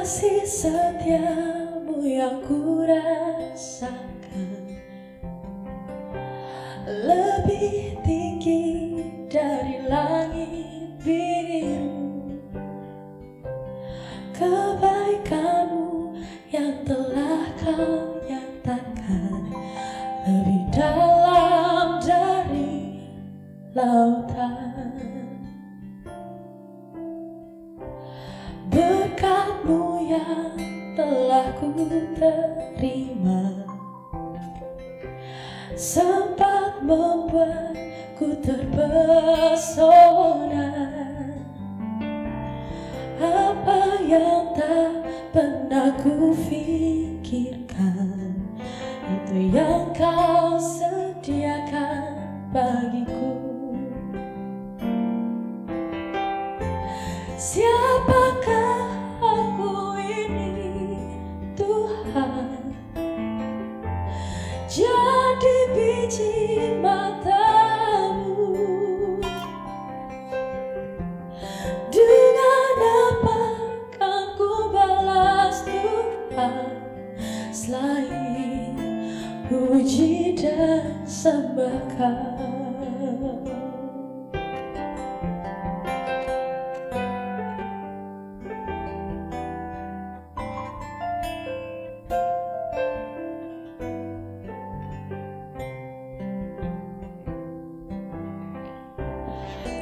kasih setiamu yang ku rasakan lebih tinggi dari langit biru. Kebaikanmu yang telah kau nyatakan lebih dalam dari lautan. Berkat-Mu yang telah ku terima sempat membuatku terpesona. Apa yang tak pernah ku pikirkan, itu yang kau sediakan bagiku. Siapakah aku ini, Tuhan? Jadi biji mata-Mu. Dengan apa kan ku balas Tuhan selain puji dan sembah Kau?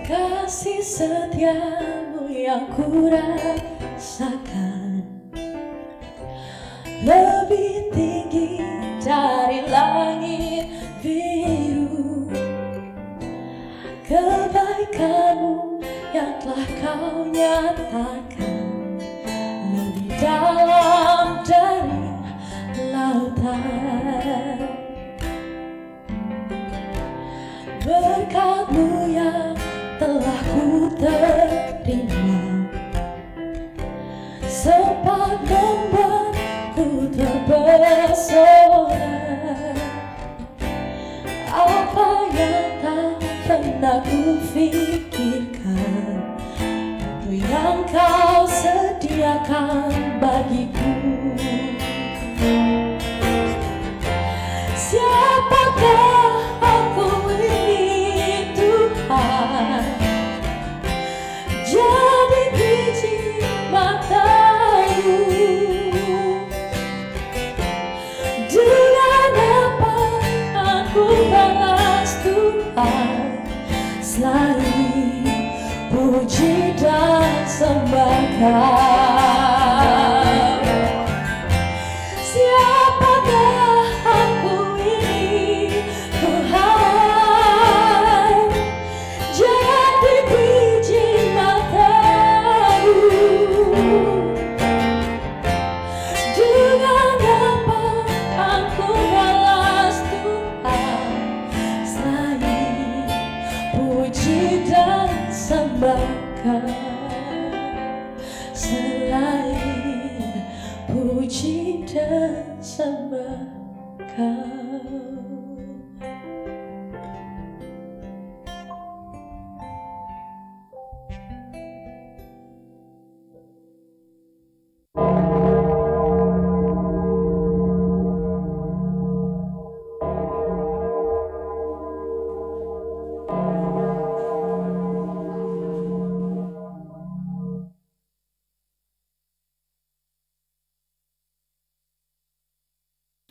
Kasih setiamu yang ku rasakan lebih tinggi dari langit biru. Kebaikanmu yang telah kau nyatakan lebih dalam dari lautan. Berkat-Mu yang telah ku terima sempat membuatku terpesona. Apa yang tak pernah ku pikirkan, itu yang kau sediakan bagiku. Siapakah aku ini, Tuhan? Jadi biji mata-Mu. Dengan apa aku balas Tuhan selain puji dan sembah Kau? Siapakah aku ini, Tuhan? Jadi biji mata-Mu. Dengan apa aku balas Tuhan selain puji dan sembah Kau? Selain puji dan sembah Kau.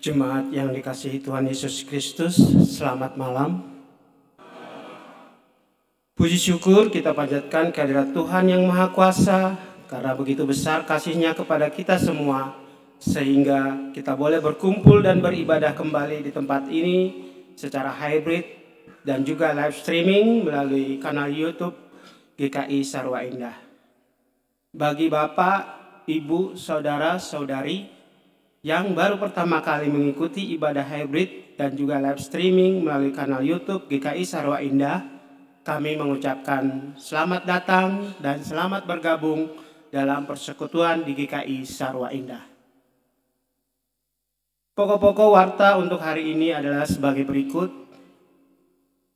Jemaat yang dikasihi Tuhan Yesus Kristus, selamat malam. Puji syukur kita panjatkan kehadirat Tuhan yang Maha Kuasa, karena begitu besar kasih-Nya kepada kita semua, sehingga kita boleh berkumpul dan beribadah kembali di tempat ini secara hybrid dan juga live streaming melalui kanal YouTube GKI Sarwa Indah. Bagi Bapak, Ibu, Saudara-saudari yang baru pertama kali mengikuti ibadah hybrid dan juga live streaming melalui kanal YouTube GKI Sarwa Indah, kami mengucapkan selamat datang dan selamat bergabung dalam persekutuan di GKI Sarwa Indah. Pokok-pokok warta untuk hari ini adalah sebagai berikut.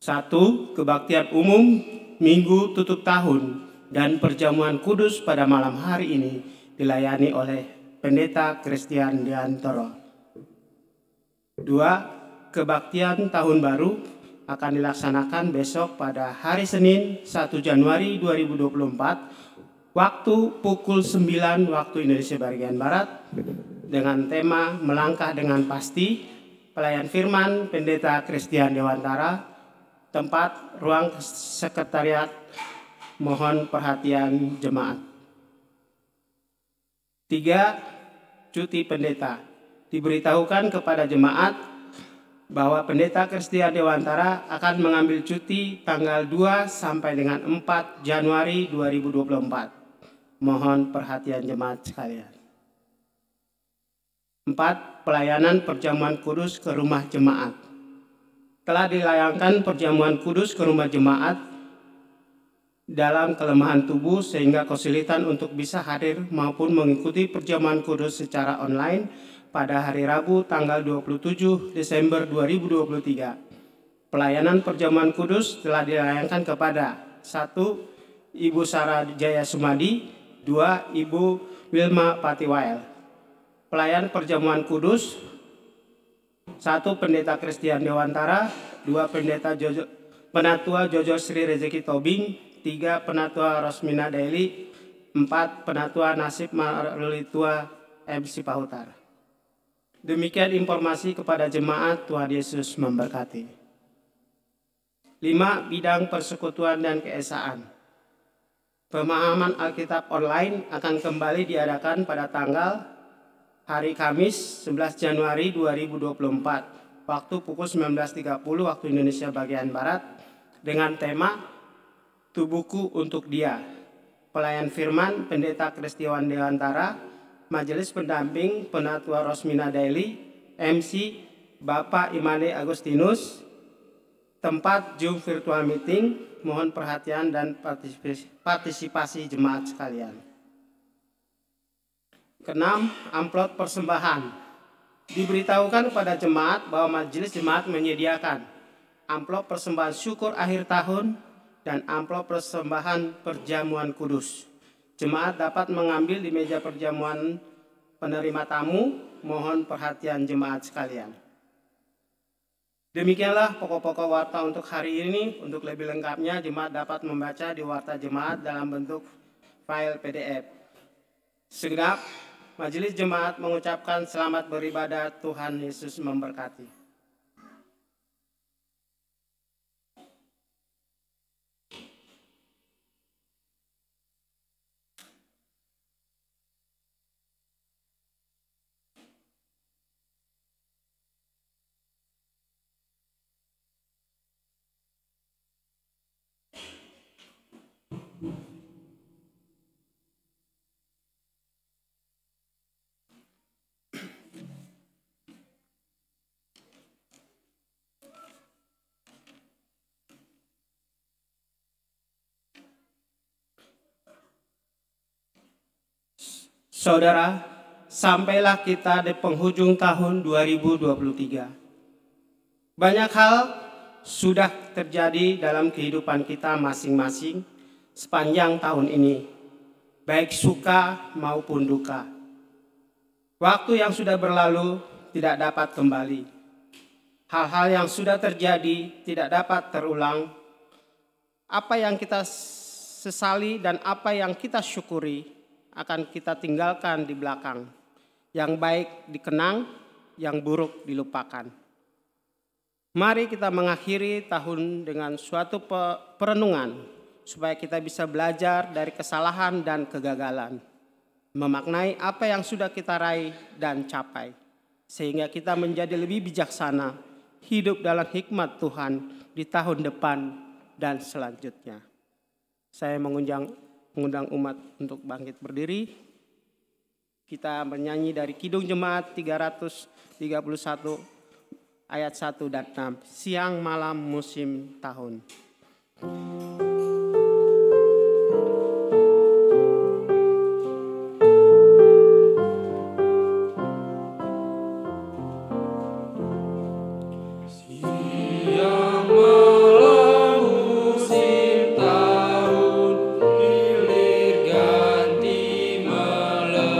1. Kebaktian umum Minggu tutup tahun dan perjamuan kudus pada malam hari ini dilayani oleh Pendeta Christian Diantoro. 2. Kebaktian Tahun Baru akan dilaksanakan besok pada hari Senin 1 Januari 2024 waktu pukul 9 waktu Indonesia bagian Barat dengan tema Melangkah dengan Pasti, pelayan firman Pendeta Christian Dewantara, tempat ruang sekretariat, mohon perhatian jemaat. 3. Cuti pendeta. Diberitahukan kepada jemaat bahwa Pendeta Christian Dewantara akan mengambil cuti tanggal 2 sampai dengan 4 Januari 2024. Mohon perhatian jemaat sekalian. 4. Pelayanan perjamuan kudus ke rumah jemaat. Telah dilayangkan perjamuan kudus ke rumah jemaat dalam kelemahan tubuh sehingga kesulitan untuk bisa hadir maupun mengikuti perjamuan kudus secara online pada hari Rabu tanggal 27 Desember 2023. Pelayanan perjamuan kudus telah dilayangkan kepada 1. Ibu Sarah Jaya Sumadi, 2. Ibu Wilma Patiwael. Pelayan perjamuan kudus 1. Pendeta Christian Dewantara, 2. Penatua Jojo Sri Rezeki Tobing, 3. Penatua Rosmina Daily, 4. Penatua Nasib Marulitua MC Pahutar. Demikian informasi kepada jemaat. Tuhan Yesus memberkati. 5. Bidang persekutuan dan keesaan. Pemahaman Alkitab online akan kembali diadakan pada tanggal hari Kamis 11 Januari 2024 waktu pukul 19.30 waktu Indonesia bagian Barat dengan tema Tubuhku untuk Dia. Pelayan firman Pendeta Christian Dewantara, Majelis Pendamping Penatua Rosmina Daily, MC Bapak Imade Agustinus, tempat Zoom virtual meeting, mohon perhatian dan partisipasi jemaat sekalian. 6. Amplop persembahan. Diberitahukan kepada jemaat bahwa majelis jemaat menyediakan amplop persembahan syukur akhir tahun dan amplop persembahan perjamuan kudus. Jemaat dapat mengambil di meja perjamuan penerima tamu. Mohon perhatian jemaat sekalian. Demikianlah pokok-pokok warta untuk hari ini. Untuk lebih lengkapnya jemaat dapat membaca di warta jemaat dalam bentuk file PDF. Segenap majelis jemaat mengucapkan selamat beribadah. Tuhan Yesus memberkati. Saudara, sampailah kita di penghujung tahun 2023. Banyak hal sudah terjadi dalam kehidupan kita masing-masing sepanjang tahun ini, baik suka maupun duka. Waktu yang sudah berlalu tidak dapat kembali. Hal-hal yang sudah terjadi tidak dapat terulang. Apa yang kita sesali dan apa yang kita syukuri akan kita tinggalkan di belakang. Yang baik dikenang, yang buruk dilupakan. Mari kita mengakhiri tahun dengan suatu perenungan supaya kita bisa belajar dari kesalahan dan kegagalan. Memaknai apa yang sudah kita raih dan capai. Sehingga kita menjadi lebih bijaksana, hidup dalam hikmat Tuhan di tahun depan dan selanjutnya. Saya mengundang umat untuk bangkit berdiri. Kita menyanyi dari Kidung Jemaat 331 ayat 1 dan 6. Siang malam musim tahun. Hilir ganti malam.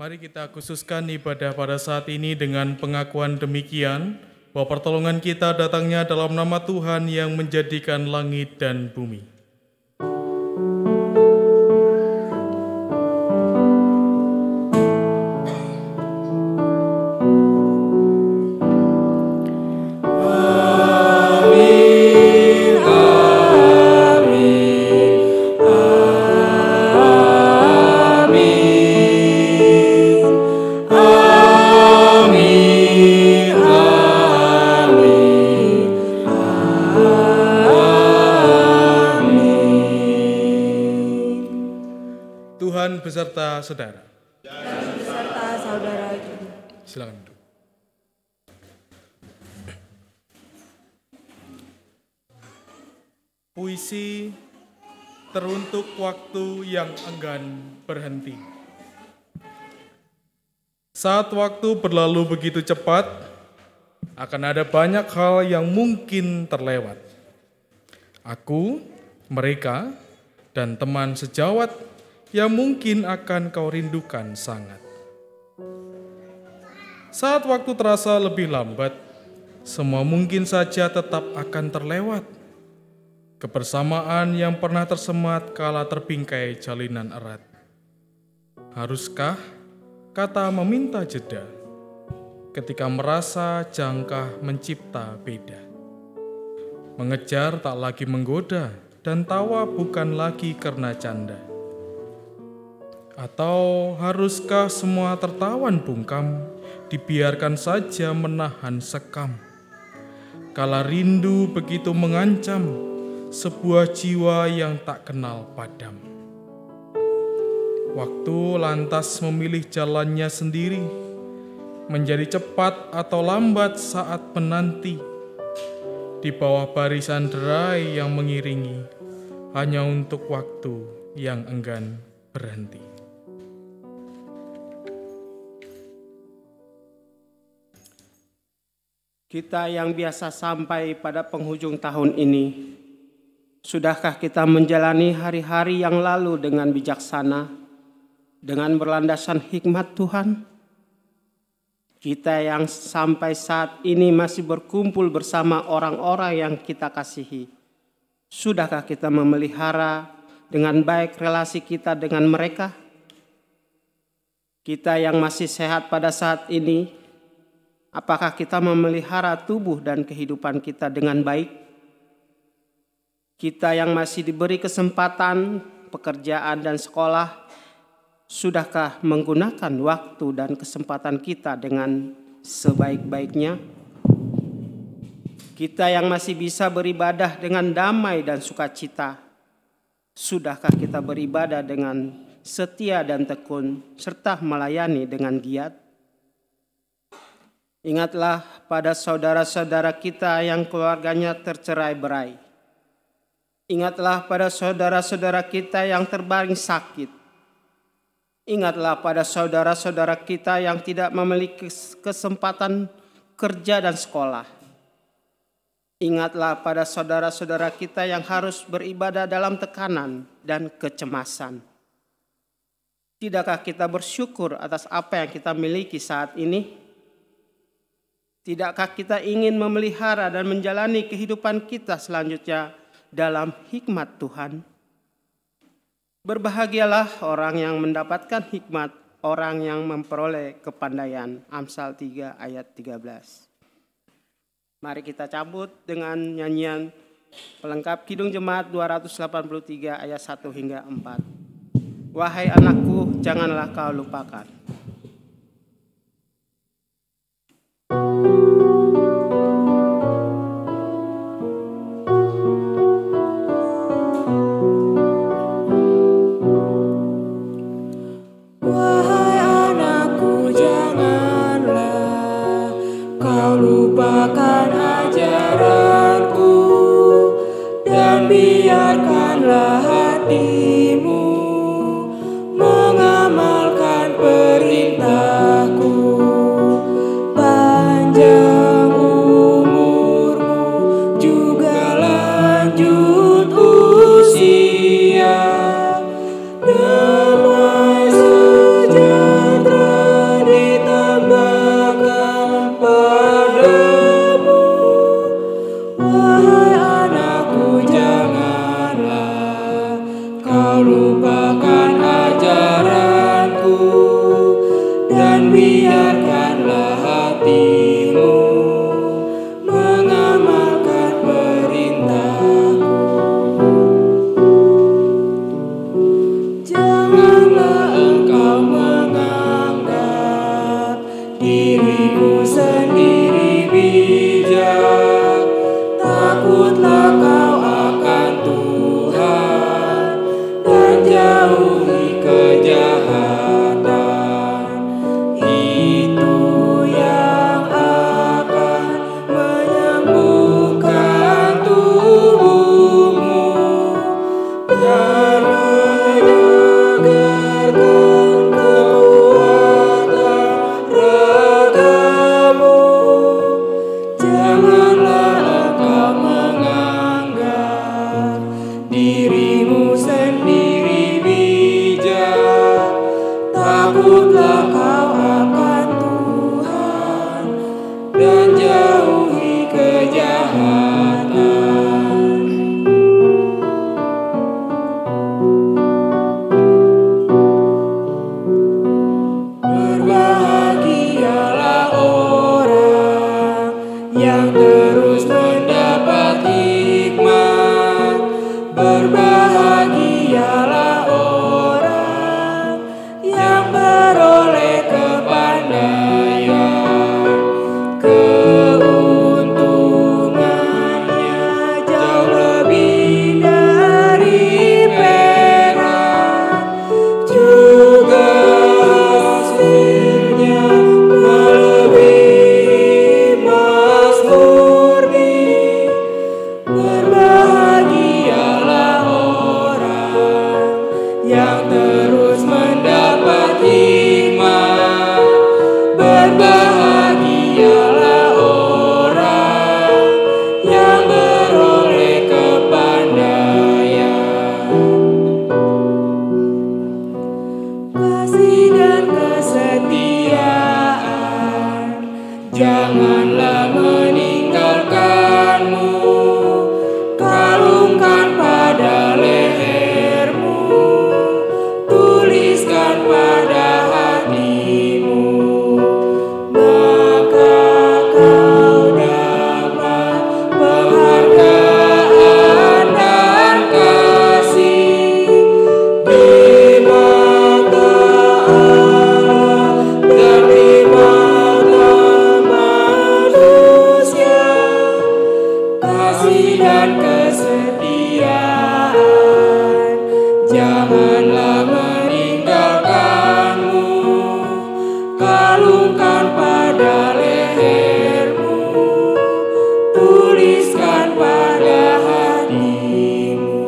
Mari kita khususkan ibadah pada saat ini dengan pengakuan demikian, bahwa pertolongan kita datangnya dalam nama Tuhan yang menjadikan langit dan bumi. Beserta saudara. Dan beserta saudara juga. Silakan duduk. Puisi teruntuk waktu yang enggan berhenti. Saat waktu berlalu begitu cepat, akan ada banyak hal yang mungkin terlewat. Aku, mereka, dan teman sejawat yang mungkin akan kau rindukan sangat. Saat waktu terasa lebih lambat, semua mungkin saja tetap akan terlewat. Kebersamaan yang pernah tersemat kala terbingkai jalinan erat. Haruskah kata meminta jeda ketika merasa jangka mencipta beda? Mengejar tak lagi menggoda dan tawa bukan lagi karena canda. Atau haruskah semua tertawan bungkam, dibiarkan saja menahan sekam? Kala rindu begitu mengancam, sebuah jiwa yang tak kenal padam. Waktu lantas memilih jalannya sendiri, menjadi cepat atau lambat saat menanti. Di bawah barisan derai yang mengiringi, hanya untuk waktu yang enggan berhenti. Kita yang biasa sampai pada penghujung tahun ini, sudahkah kita menjalani hari-hari yang lalu dengan bijaksana, dengan berlandasan hikmat Tuhan? Kita yang sampai saat ini masih berkumpul bersama orang-orang yang kita kasihi, sudahkah kita memelihara dengan baik relasi kita dengan mereka? Kita yang masih sehat pada saat ini, apakah kita memelihara tubuh dan kehidupan kita dengan baik? Kita yang masih diberi kesempatan, pekerjaan dan sekolah, sudahkah menggunakan waktu dan kesempatan kita dengan sebaik-baiknya? Kita yang masih bisa beribadah dengan damai dan sukacita, sudahkah kita beribadah dengan setia dan tekun, serta melayani dengan giat? Ingatlah pada saudara-saudara kita yang keluarganya tercerai-berai. Ingatlah pada saudara-saudara kita yang terbaring sakit. Ingatlah pada saudara-saudara kita yang tidak memiliki kesempatan kerja dan sekolah. Ingatlah pada saudara-saudara kita yang harus beribadah dalam tekanan dan kecemasan. Tidakkah kita bersyukur atas apa yang kita miliki saat ini? Tidakkah kita ingin memelihara dan menjalani kehidupan kita selanjutnya dalam hikmat Tuhan? Berbahagialah orang yang mendapatkan hikmat, orang yang memperoleh kepandaian. Amsal 3 ayat 13. Mari kita cabut dengan nyanyian pelengkap Kidung Jemaat 283 ayat 1 hingga 4. Wahai anakku, janganlah kau lupakan. Wahai anakku, janganlah kau lupakan ajaranku, dan biarkanlah hatimu mengamalkan Takutlah kau akan Tuhan dan jauhi kejahatan. Berbahagialah orang yang terus mendapat hikmat. Berbahagialah orang yang beroleh kepandaian. Keuntungannya jauh lebih dari perak, juga hasilnya melebihi emas murni. Berbahagialah orang yang terus mendapat hikmat. Berbahagialah orang yang beroleh kepandaian. Kasih dan kesetiaan janganlah meninggalkanmu. Kalungkan pada lehermu, tuliskan pada hatimu, maka kau dapat penghargaan dan kasih di mata Allah dan di mata manusia. Kasih dan kesetiaan janganlah meninggalkanmu. Kalungkan pada lehermu, tuliskan pada hatimu.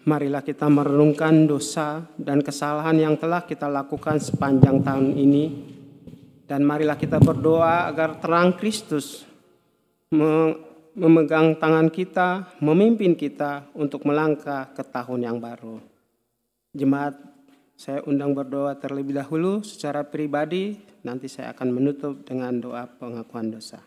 Marilah kita merenungkan dosa dan kesalahan yang telah kita lakukan sepanjang tahun ini. Dan marilah kita berdoa agar terang Kristus memegang tangan kita, memimpin kita untuk melangkah ke tahun yang baru. Jemaat, saya undang berdoa terlebih dahulu secara pribadi, nanti saya akan menutup dengan doa pengakuan dosa.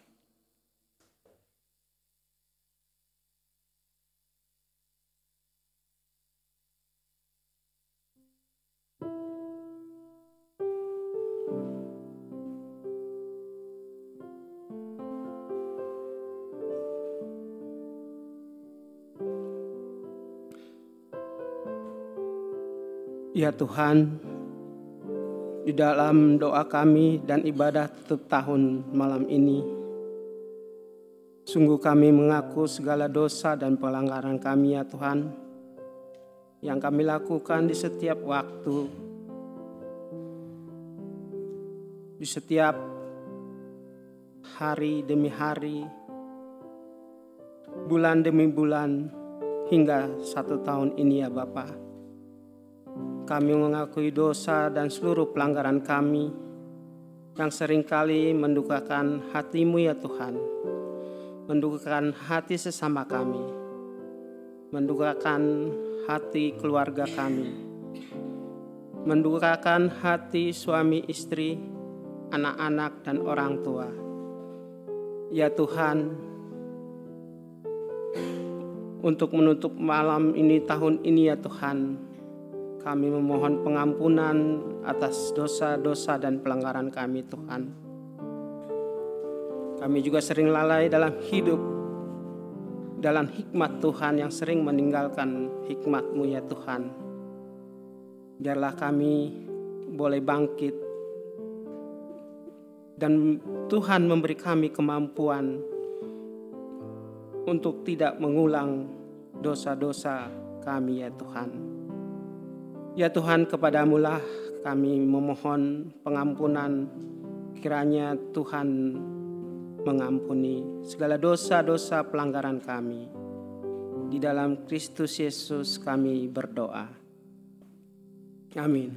Ya Tuhan, di dalam doa kami dan ibadah tutup tahun malam ini, sungguh kami mengaku segala dosa dan pelanggaran kami ya Tuhan, yang kami lakukan di setiap waktu, di setiap hari demi hari, bulan demi bulan, hingga 1 tahun ini ya Bapa. Kami mengakui dosa dan seluruh pelanggaran kami yang seringkali mendukakan hati-Mu ya Tuhan, mendukakan hati sesama kami, mendukakan hati keluarga kami, mendukakan hati suami istri, anak-anak dan orang tua. Ya Tuhan, untuk menutup malam ini, tahun ini ya Tuhan, kami memohon pengampunan atas dosa-dosa dan pelanggaran kami Tuhan. Kami juga sering lalai dalam hidup, dalam hikmat Tuhan yang sering meninggalkan hikmat-Mu ya Tuhan. Biarlah kami boleh bangkit dan Tuhan memberi kami kemampuan untuk tidak mengulang dosa-dosa kami ya Tuhan. Ya Tuhan, kepadamu-lah kami memohon pengampunan, kiranya Tuhan mengampuni segala dosa-dosa pelanggaran kami. Di dalam Kristus Yesus kami berdoa. Amin.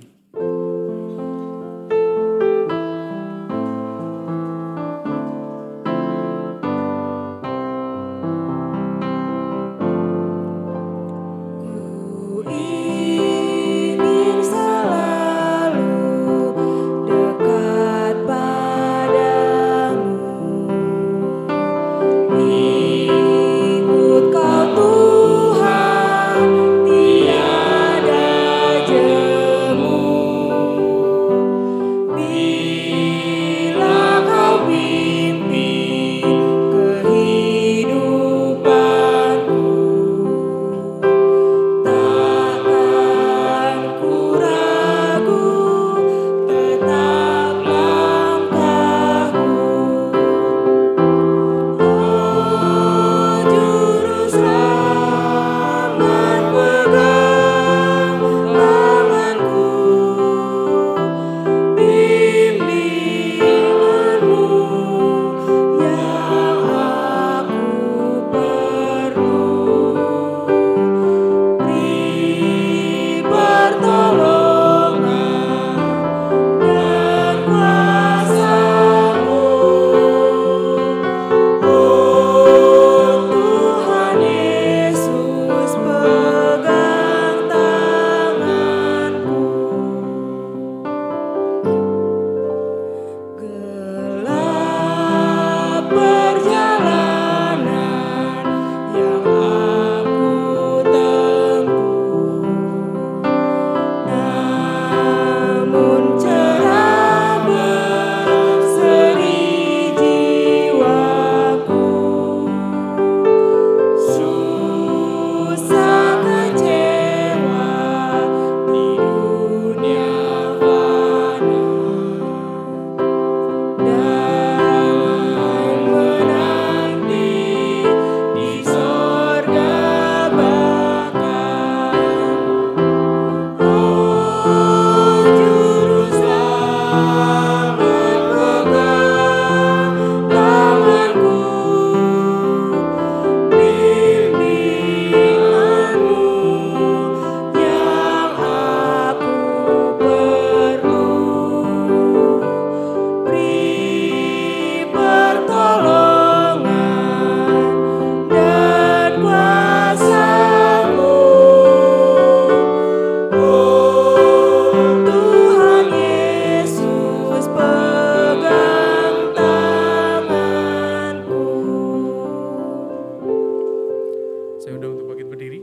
Saya undang untuk bangkit berdiri.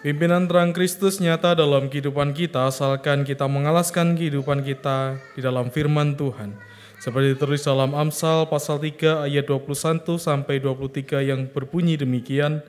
Pimpinan terang Kristus nyata dalam kehidupan kita, asalkan kita mengalaskan kehidupan kita di dalam firman Tuhan. Seperti ditulis dalam Amsal pasal 3 ayat 21 sampai 23 yang berbunyi demikian,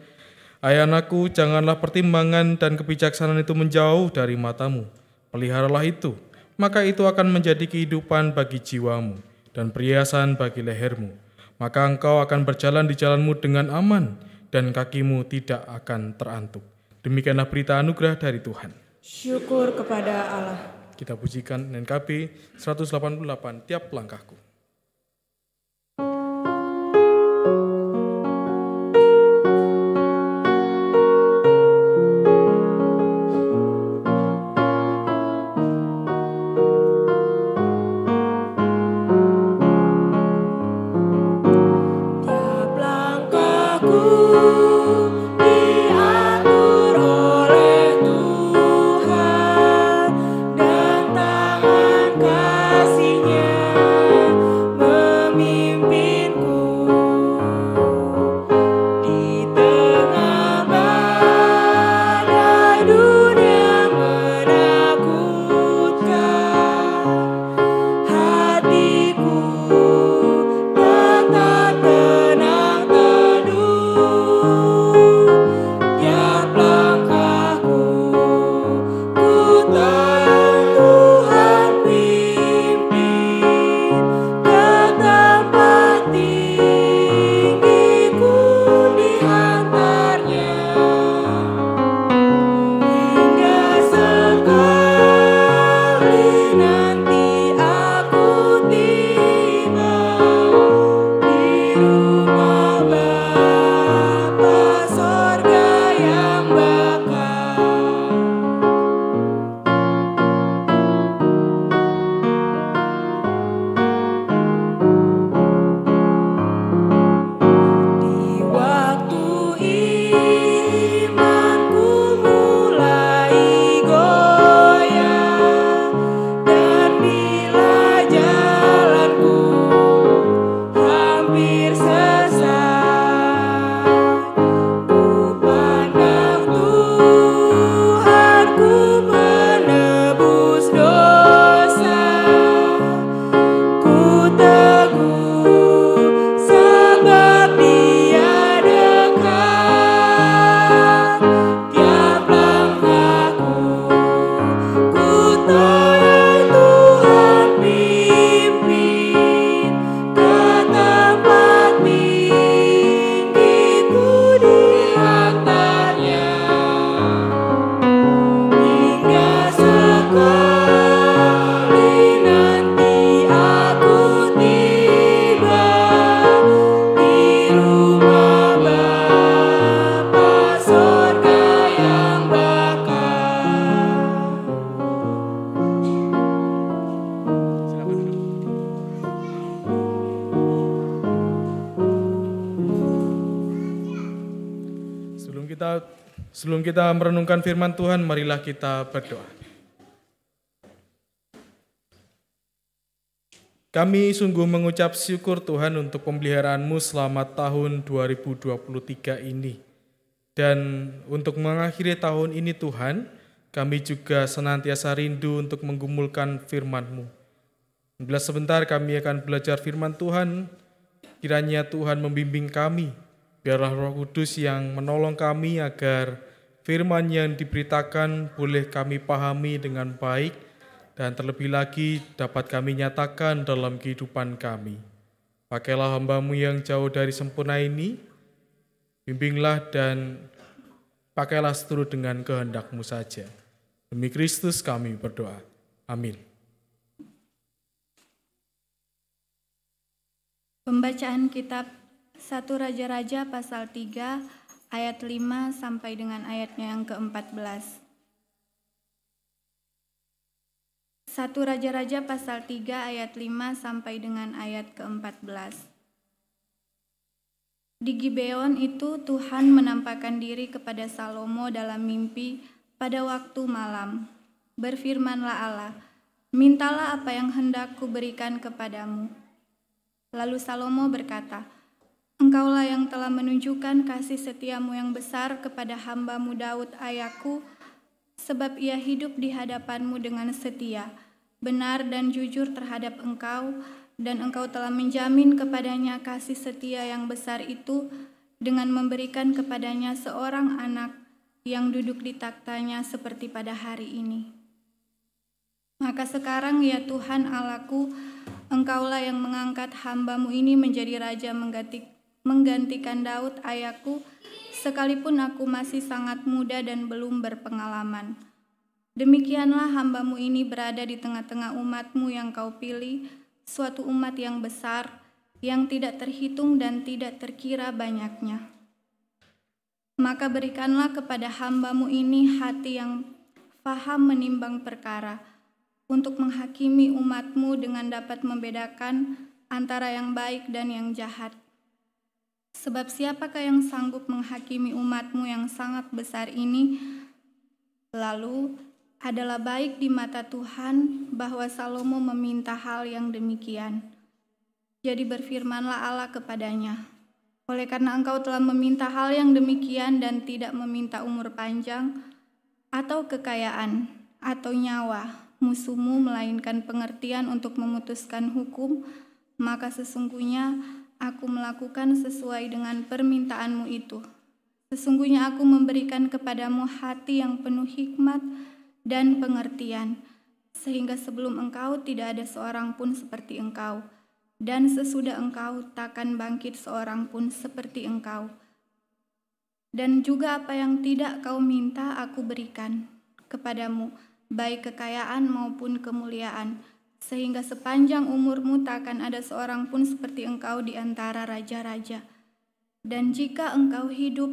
"Hai anakku, janganlah pertimbangan dan kebijaksanaan itu menjauh dari matamu. Peliharalah itu, maka itu akan menjadi kehidupan bagi jiwamu dan perhiasan bagi lehermu. Maka engkau akan berjalan di jalanmu dengan aman dan kakimu tidak akan terantuk." Demikianlah berita anugerah dari Tuhan. Syukur kepada Allah. Kita pujikan NKB 188 tiap langkahku. Tiap langkahku diatur oleh Tuhan, dan tangan kasih-Nya memimpinku. Di tengah badai dunia menakutkan, hatiku tetap tenang teduh. Tiap langkahku ku tahu Tuhan pimpin ke tempat tinggi, ku diantarnya hingga sekali nanti aku tiba di rumah Bapa sorga yang bakal. Di waktu imanku mulai goyah, dan bila jalanku hampir sesat, ku pandang Tuhan, ku menebus dosa. Ku teguh sebab Dia dekat. Tiap langkahku ku tahu Tuhan pimpin ke tempat tinggi, ku diantarnya hingga sekali nanti aku tiba di rumah Bapa sorga yang bakal. Sebelum kita merenungkan firman Tuhan, marilah kita berdoa. Kami sungguh mengucap syukur Tuhan untuk pemeliharaan-Mu selama tahun 2023 ini. Dan untuk mengakhiri tahun ini Tuhan, kami juga senantiasa rindu untuk menggumulkan firman-Mu. Bila sebentar kami akan belajar firman Tuhan, kiranya Tuhan membimbing kami. Biarlah Roh Kudus yang menolong kami agar firman yang diberitakan boleh kami pahami dengan baik dan terlebih lagi dapat kami nyatakan dalam kehidupan kami. Pakailah hamba-Mu yang jauh dari sempurna ini, bimbinglah dan pakailah seturut dengan kehendak-Mu saja. Demi Kristus kami berdoa. Amin. Pembacaan kitab 1 Raja-Raja pasal 3 ayat 5 sampai dengan ayatnya yang ke-14. 1 Raja-Raja pasal 3 ayat 5 sampai dengan ayat ke-14. Di Gibeon itu Tuhan menampakkan diri kepada Salomo dalam mimpi pada waktu malam. Berfirmanlah Allah, "Mintalah apa yang hendak kuberikan kepadamu." Lalu Salomo berkata, Engkaulah yang telah menunjukkan kasih setiamu yang besar kepada hamba-Mu Daud ayahku, sebab ia hidup di hadapan-Mu dengan setia, benar dan jujur terhadap Engkau, dan Engkau telah menjamin kepadanya kasih setia yang besar itu dengan memberikan kepadanya seorang anak yang duduk di taktanya seperti pada hari ini. Maka sekarang ya Tuhan Allahku, Engkaulah yang mengangkat hamba-Mu ini menjadi raja menggantikan Daud ayahku, sekalipun aku masih sangat muda dan belum berpengalaman. Demikianlah hamba-Mu ini berada di tengah-tengah umat-Mu yang Kau pilih, suatu umat yang besar, yang tidak terhitung dan tidak terkira banyaknya. Maka berikanlah kepada hamba-Mu ini hati yang faham menimbang perkara, untuk menghakimi umat-Mu dengan dapat membedakan antara yang baik dan yang jahat. Sebab siapakah yang sanggup menghakimi umat-Mu yang sangat besar ini? Lalu adalah baik di mata Tuhan bahwa Salomo meminta hal yang demikian. Jadi berfirmanlah Allah kepadanya, oleh karena engkau telah meminta hal yang demikian dan tidak meminta umur panjang, atau kekayaan, atau nyawa musuhmu, melainkan pengertian untuk memutuskan hukum, maka sesungguhnya aku melakukan sesuai dengan permintaanmu itu. Sesungguhnya aku memberikan kepadamu hati yang penuh hikmat dan pengertian, sehingga sebelum engkau tidak ada seorang pun seperti engkau, dan sesudah engkau takkan bangkit seorang pun seperti engkau. Dan juga apa yang tidak kau minta aku berikan kepadamu, baik kekayaan maupun kemuliaan, sehingga sepanjang umurmu takkan ada seorang pun seperti engkau di antara raja-raja. Dan jika engkau hidup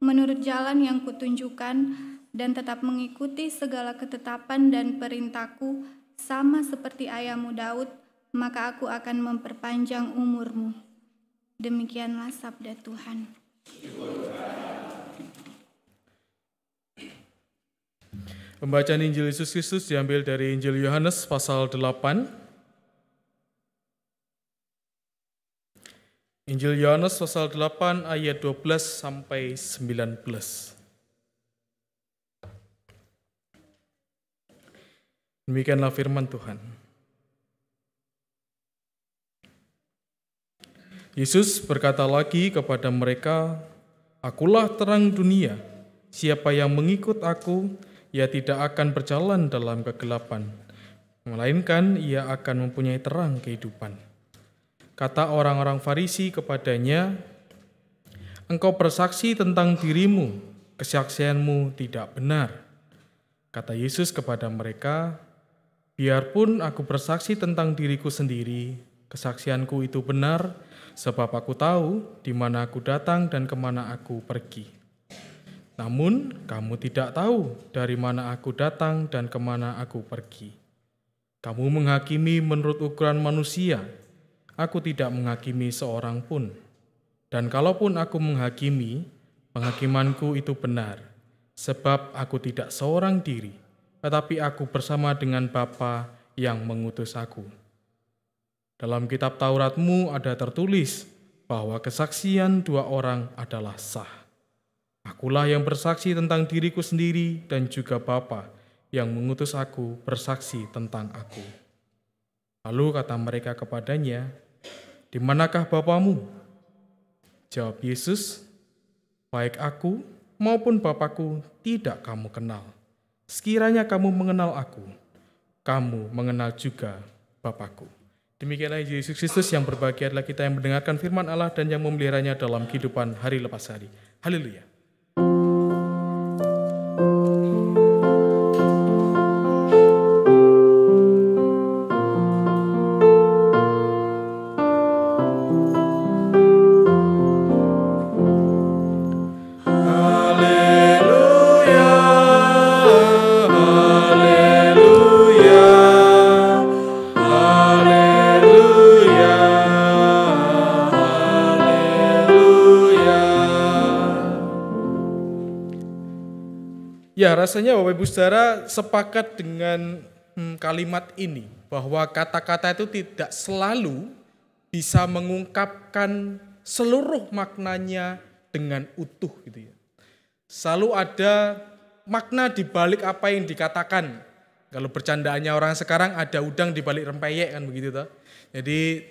menurut jalan yang kutunjukkan dan tetap mengikuti segala ketetapan dan perintahku sama seperti ayahmu Daud, maka aku akan memperpanjang umurmu. Demikianlah sabda Tuhan. Pembacaan Injil Yesus Kristus diambil dari Injil Yohanes pasal 8. Injil Yohanes pasal 8 ayat 12 sampai 19. Demikianlah firman Tuhan. Yesus berkata lagi kepada mereka, "Akulah terang dunia. Siapa yang mengikut aku, ia tidak akan berjalan dalam kegelapan, melainkan ia akan mempunyai terang kehidupan." Kata orang-orang Farisi kepadanya, "Engkau bersaksi tentang dirimu, kesaksianmu tidak benar." Kata Yesus kepada mereka, "Biarpun aku bersaksi tentang diriku sendiri, kesaksianku itu benar, sebab aku tahu di mana aku datang dan kemana aku pergi. Namun kamu tidak tahu dari mana aku datang dan kemana aku pergi. Kamu menghakimi menurut ukuran manusia, aku tidak menghakimi seorang pun. Dan kalaupun aku menghakimi, penghakimanku itu benar, sebab aku tidak seorang diri, tetapi aku bersama dengan Bapa yang mengutus aku. Dalam kitab Tauratmu ada tertulis bahwa kesaksian dua orang adalah sah. Akulah yang bersaksi tentang diriku sendiri dan juga Bapa yang mengutus aku bersaksi tentang aku." Lalu kata mereka kepadanya, "Di manakah Bapamu?" Jawab Yesus, "Baik aku maupun Bapakku tidak kamu kenal. Sekiranya kamu mengenal aku, kamu mengenal juga Bapakku." Demikianlah Yesus Kristus yang berbahagia adalah kita yang mendengarkan firman Allah dan yang memeliharanya dalam kehidupan hari lepas hari. Haleluya. Ya, rasanya Bapak Ibu Saudara sepakat dengan kalimat ini, bahwa kata-kata itu tidak selalu bisa mengungkapkan seluruh maknanya dengan utuh gitu ya. Selalu ada makna di balik apa yang dikatakan. Kalau bercandaannya orang sekarang ada udang di balik rempeyek kan begitu toh. Jadi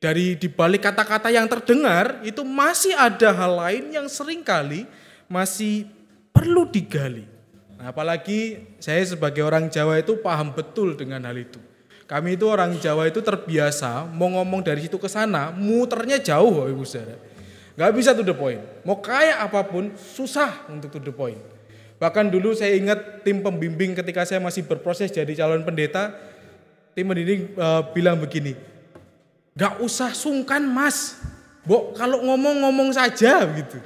dari di balik kata-kata yang terdengar itu masih ada hal lain yang seringkali masih perlu digali. Nah, apalagi saya sebagai orang Jawa itu paham betul dengan hal itu. Kami itu orang Jawa itu terbiasa mau ngomong dari situ ke sana muternya jauh Ibu Saudara. Gak bisa to the point. Mau kayak apapun susah untuk to the point. Bahkan dulu saya ingat tim pembimbing ketika saya masih berproses jadi calon pendeta, tim pendidik bilang begini, gak usah sungkan mas, kalau ngomong saja gitu.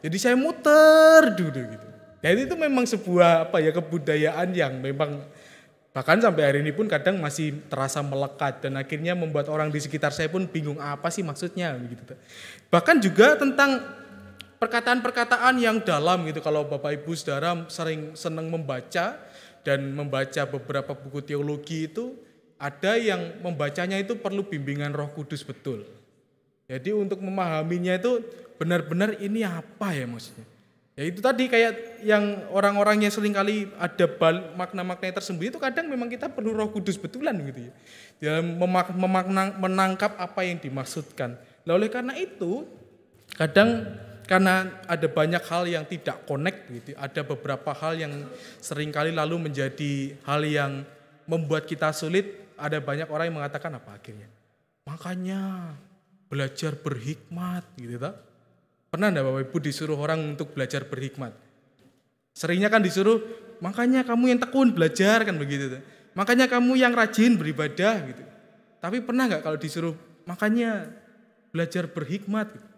Jadi saya muter dulu gitu. Dan itu memang sebuah kebudayaan yang memang bahkan sampai hari ini pun kadang masih terasa melekat dan akhirnya membuat orang di sekitar saya pun bingung apa sih maksudnya begitu. Bahkan juga tentang perkataan-perkataan yang dalam gitu. Kalau Bapak Ibu Saudara sering senang membaca dan membaca beberapa buku teologi itu ada yang membacanya itu perlu bimbingan Roh Kudus betul. Jadi untuk memahaminya itu benar-benar ini apa ya maksudnya. Ya itu tadi kayak yang orang-orang yang seringkali ada makna-makna tersembunyi itu kadang memang kita perlu Roh Kudus betulan gitu ya. Dalam menangkap apa yang dimaksudkan. Nah, oleh karena itu kadang karena ada banyak hal yang tidak connect gitu. Ada beberapa hal yang seringkali lalu menjadi hal yang membuat kita sulit. Ada banyak orang yang mengatakan apa akhirnya? Makanya belajar berhikmat gitu tak? Pernah enggak Bapak Ibu disuruh orang untuk belajar berhikmat? Seringnya kan disuruh, makanya kamu yang tekun belajar kan begitu. Makanya kamu yang rajin beribadah gitu. Tapi pernah enggak kalau disuruh, makanya belajar berhikmat? Gitu.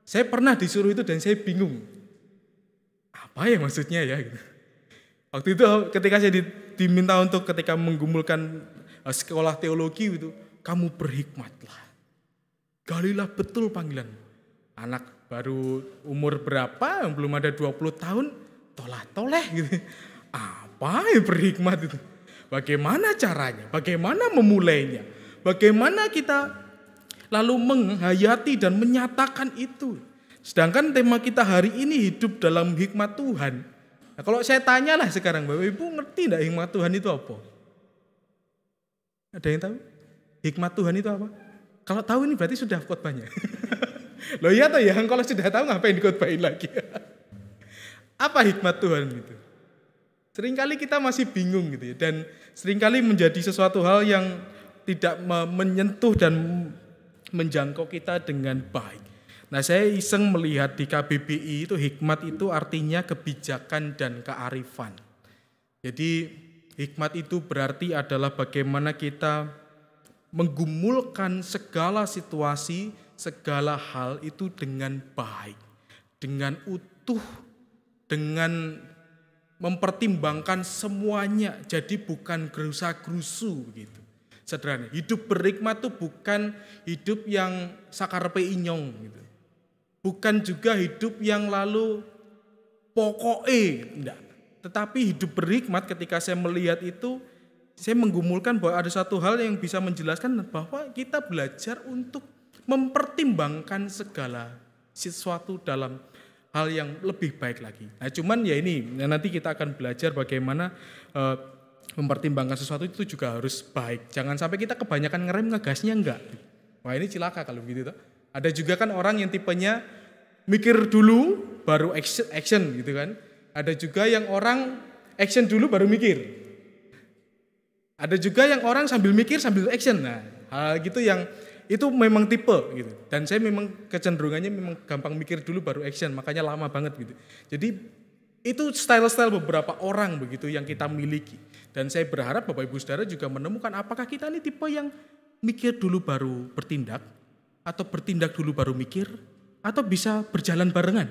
Saya pernah disuruh itu dan saya bingung. Apa ya maksudnya ya? Gitu. Waktu itu ketika saya diminta untuk ketika menggumulkan sekolah teologi itu, kamu berhikmatlah. Galilah betul panggilan. Anak baru umur berapa, belum ada 20 tahun, tolah-toleh gitu. Apa ya berhikmat itu? Bagaimana caranya? Bagaimana memulainya? Bagaimana kita lalu menghayati dan menyatakan itu? Sedangkan tema kita hari ini hidup dalam hikmat Tuhan. Nah, kalau saya tanyalah sekarang, Bapak Ibu ngerti enggak hikmat Tuhan itu apa? Ada yang tahu? Hikmat Tuhan itu apa? Kalau tahu ini berarti sudah khotbahnya. Loh iya toh ya, kalau sudah tahu ngapain dikhotbahin lagi? Apa hikmat Tuhan itu? Seringkali kita masih bingung gitu ya. Dan seringkali menjadi sesuatu hal yang tidak menyentuh dan menjangkau kita dengan baik. Nah saya iseng melihat di KBBI itu hikmat itu artinya kebijakan dan kearifan. Jadi hikmat itu berarti adalah bagaimana kita menggumulkan segala situasi, segala hal itu dengan baik, dengan utuh, dengan mempertimbangkan semuanya. Jadi bukan gerusa-gerusu begitu. Sederhana, hidup berhikmat itu bukan hidup yang sakarpe inyong gitu. Bukan juga hidup yang lalu enggak. Tetapi hidup berhikmat ketika saya melihat itu, saya menggumulkan bahwa ada satu hal yang bisa menjelaskan bahwa kita belajar untuk mempertimbangkan segala sesuatu dalam hal yang lebih baik lagi. Nah cuman ya ini, nanti kita akan belajar bagaimana mempertimbangkan sesuatu itu juga harus baik. Jangan sampai kita kebanyakan ngerem ngegasnya enggak. Wah ini cilaka kalau begitu. Ada juga kan orang yang tipenya mikir dulu baru action gitu kan. Ada juga yang orang action dulu baru mikir. Ada juga yang orang sambil mikir sambil action. Nah, hal gitu yang itu memang tipe gitu. Dan saya memang kecenderungannya memang gampang mikir dulu baru action, makanya lama banget gitu. Jadi itu style-style beberapa orang begitu yang kita miliki. Dan saya berharap Bapak Ibu Saudara juga menemukan apakah kita ini tipe yang mikir dulu baru bertindak, atau bertindak dulu baru mikir, atau bisa berjalan barengan.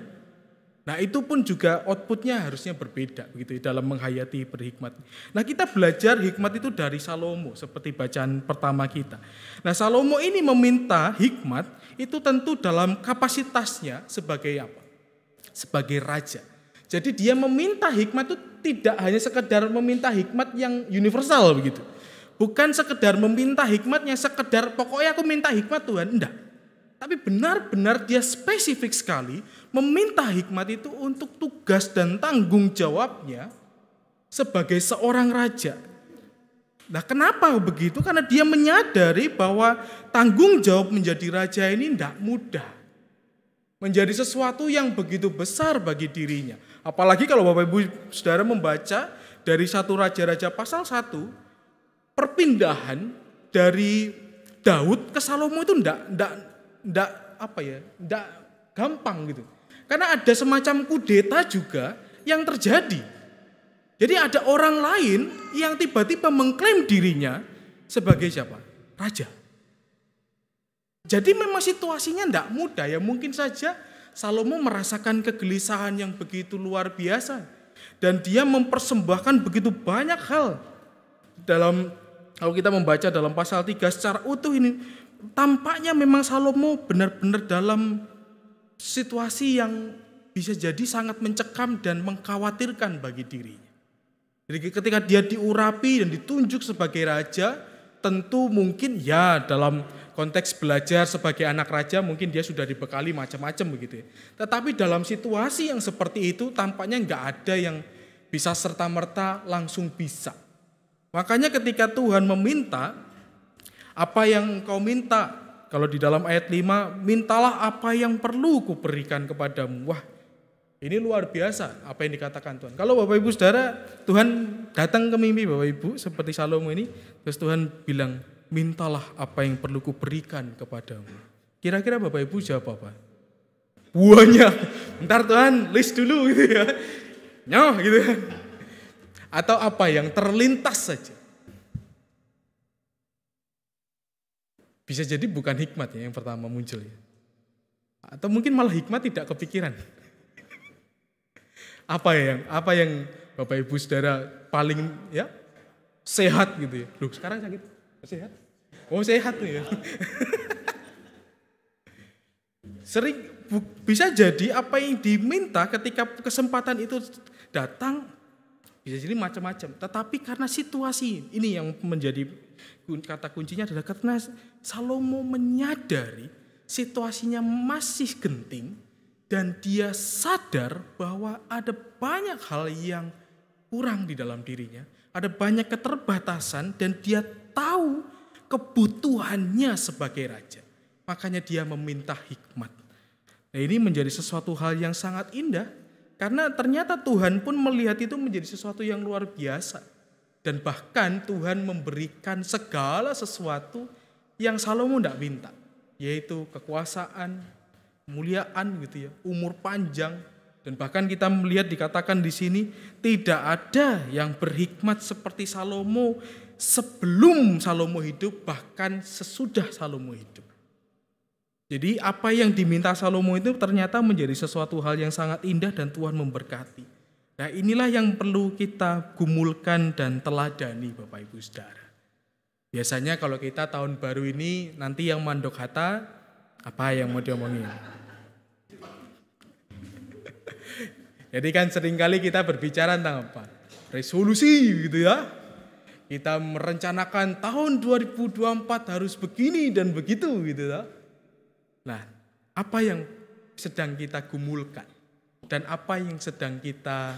Nah itu pun juga outputnya harusnya berbeda begitu dalam menghayati berhikmat. Nah kita belajar hikmat itu dari Salomo seperti bacaan pertama kita. Nah Salomo ini meminta hikmat itu tentu dalam kapasitasnya sebagai apa? Sebagai raja. Jadi dia meminta hikmat itu tidak hanya sekedar meminta hikmat yang universal begitu. Bukan sekedar meminta hikmat yang sekedar pokoknya aku minta hikmat Tuhan, enggak. Tapi benar-benar dia spesifik sekali meminta hikmat itu untuk tugas dan tanggung jawabnya sebagai seorang raja. Nah, kenapa begitu? Karena dia menyadari bahwa tanggung jawab menjadi raja ini tidak mudah. Menjadi sesuatu yang begitu besar bagi dirinya. Apalagi kalau Bapak Ibu Saudara membaca dari 1 Raja-Raja pasal 1, perpindahan dari Daud ke Salomo itu enggak gampang gitu. Karena ada semacam kudeta juga yang terjadi. Jadi ada orang lain yang tiba-tiba mengklaim dirinya sebagai siapa? Raja. Jadi memang situasinya enggak mudah ya. Mungkin saja Salomo merasakan kegelisahan yang begitu luar biasa. Dan dia mempersembahkan begitu banyak hal. Kalau kita membaca dalam pasal 3 secara utuh ini, tampaknya memang Salomo benar-benar dalam situasi yang bisa jadi sangat mencekam dan mengkhawatirkan bagi dirinya. Jadi ketika dia diurapi dan ditunjuk sebagai raja, tentu mungkin ya dalam konteks belajar sebagai anak raja mungkin dia sudah dibekali macam-macam begitu ya. Tetapi dalam situasi yang seperti itu tampaknya enggak ada yang bisa serta-merta langsung bisa. Makanya ketika Tuhan meminta, apa yang engkau minta? Kalau di dalam ayat 5, mintalah apa yang perlu kuberikan kepadamu. Wah, ini luar biasa apa yang dikatakan Tuhan. Kalau Bapak Ibu Saudara, Tuhan datang ke mimpi Bapak Ibu seperti Salomo ini, terus Tuhan bilang, mintalah apa yang perlu kuberikan kepadamu. Kira-kira Bapak Ibu jawab apa? Banyak. Ntar Tuhan list dulu gitu ya. Nyoh gitu kan. Atau apa yang terlintas saja. Bisa jadi bukan hikmat ya yang pertama muncul ya. Atau mungkin malah hikmat tidak kepikiran. Apa yang Bapak Ibu Saudara paling ya sehat gitu ya. Loh sekarang sakit. Sehat? Oh sehat tuh ya. Sering bisa jadi apa yang diminta ketika kesempatan itu datang bisa jadi macam-macam. Tetapi karena situasi ini yang menjadi kata kuncinya adalah karena Salomo menyadari situasinya masih genting dan dia sadar bahwa ada banyak hal yang kurang di dalam dirinya. Ada banyak keterbatasan dan dia tahu kebutuhannya sebagai raja. Makanya dia meminta hikmat. Nah ini menjadi sesuatu hal yang sangat indah. Karena ternyata Tuhan pun melihat itu menjadi sesuatu yang luar biasa. Dan bahkan Tuhan memberikan segala sesuatu yang Salomo tidak minta. Yaitu kekuasaan, kemuliaan gitu ya, umur panjang. Dan bahkan kita melihat dikatakan di sini tidak ada yang berhikmat seperti Salomo sebelum Salomo hidup bahkan sesudah Salomo hidup. Jadi apa yang diminta Salomo itu ternyata menjadi sesuatu hal yang sangat indah dan Tuhan memberkati. Nah inilah yang perlu kita gumulkan dan teladani Bapak Ibu Saudara. Biasanya kalau kita tahun baru ini nanti yang mandok hata, apa yang mau diomongin? Jadi kan seringkali kita berbicara tentang apa? Resolusi gitu ya. Kita merencanakan tahun 2024 harus begini dan begitu gitu ya. Nah, apa yang sedang kita gumulkan dan apa yang sedang kita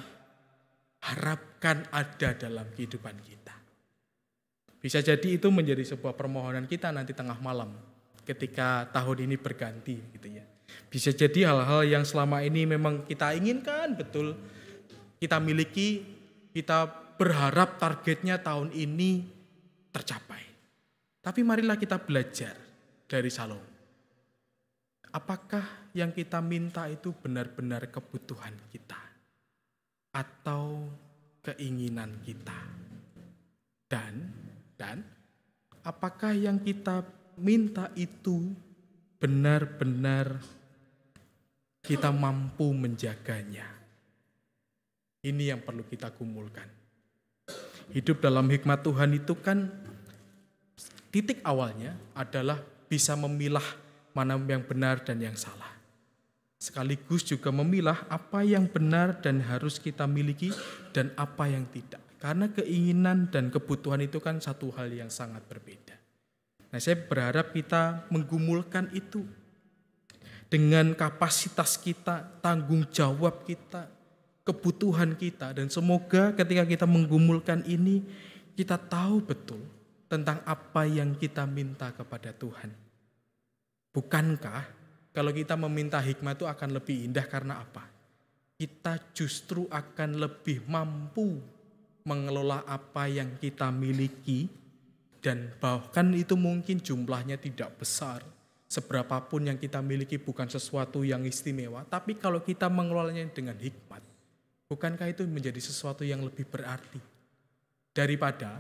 harapkan ada dalam kehidupan kita. Bisa jadi itu menjadi sebuah permohonan kita nanti tengah malam ketika tahun ini berganti gitu ya. Bisa jadi hal-hal yang selama ini memang kita inginkan betul kita miliki, kita berharap targetnya tahun ini tercapai. Tapi marilah kita belajar dari Salomo. Apakah yang kita minta itu benar-benar kebutuhan kita atau keinginan kita? Dan apakah yang kita minta itu benar-benar kita mampu menjaganya? Ini yang perlu kita gumulkan. Hidup dalam hikmat Tuhan itu kan titik awalnya adalah bisa memilah mana yang benar dan yang salah. Sekaligus juga memilah apa yang benar dan harus kita miliki dan apa yang tidak. Karena keinginan dan kebutuhan itu kan satu hal yang sangat berbeda. Nah saya berharap kita menggumulkan itu. dengan kapasitas kita, tanggung jawab kita, kebutuhan kita. Dan semoga ketika kita menggumulkan ini, kita tahu betul tentang apa yang kita minta kepada Tuhan. Bukankah kalau kita meminta hikmat itu akan lebih indah karena apa? Kita justru akan lebih mampu mengelola apa yang kita miliki, dan bahkan itu mungkin jumlahnya tidak besar. Seberapapun yang kita miliki bukan sesuatu yang istimewa, tapi kalau kita mengelolanya dengan hikmat, bukankah itu menjadi sesuatu yang lebih berarti daripada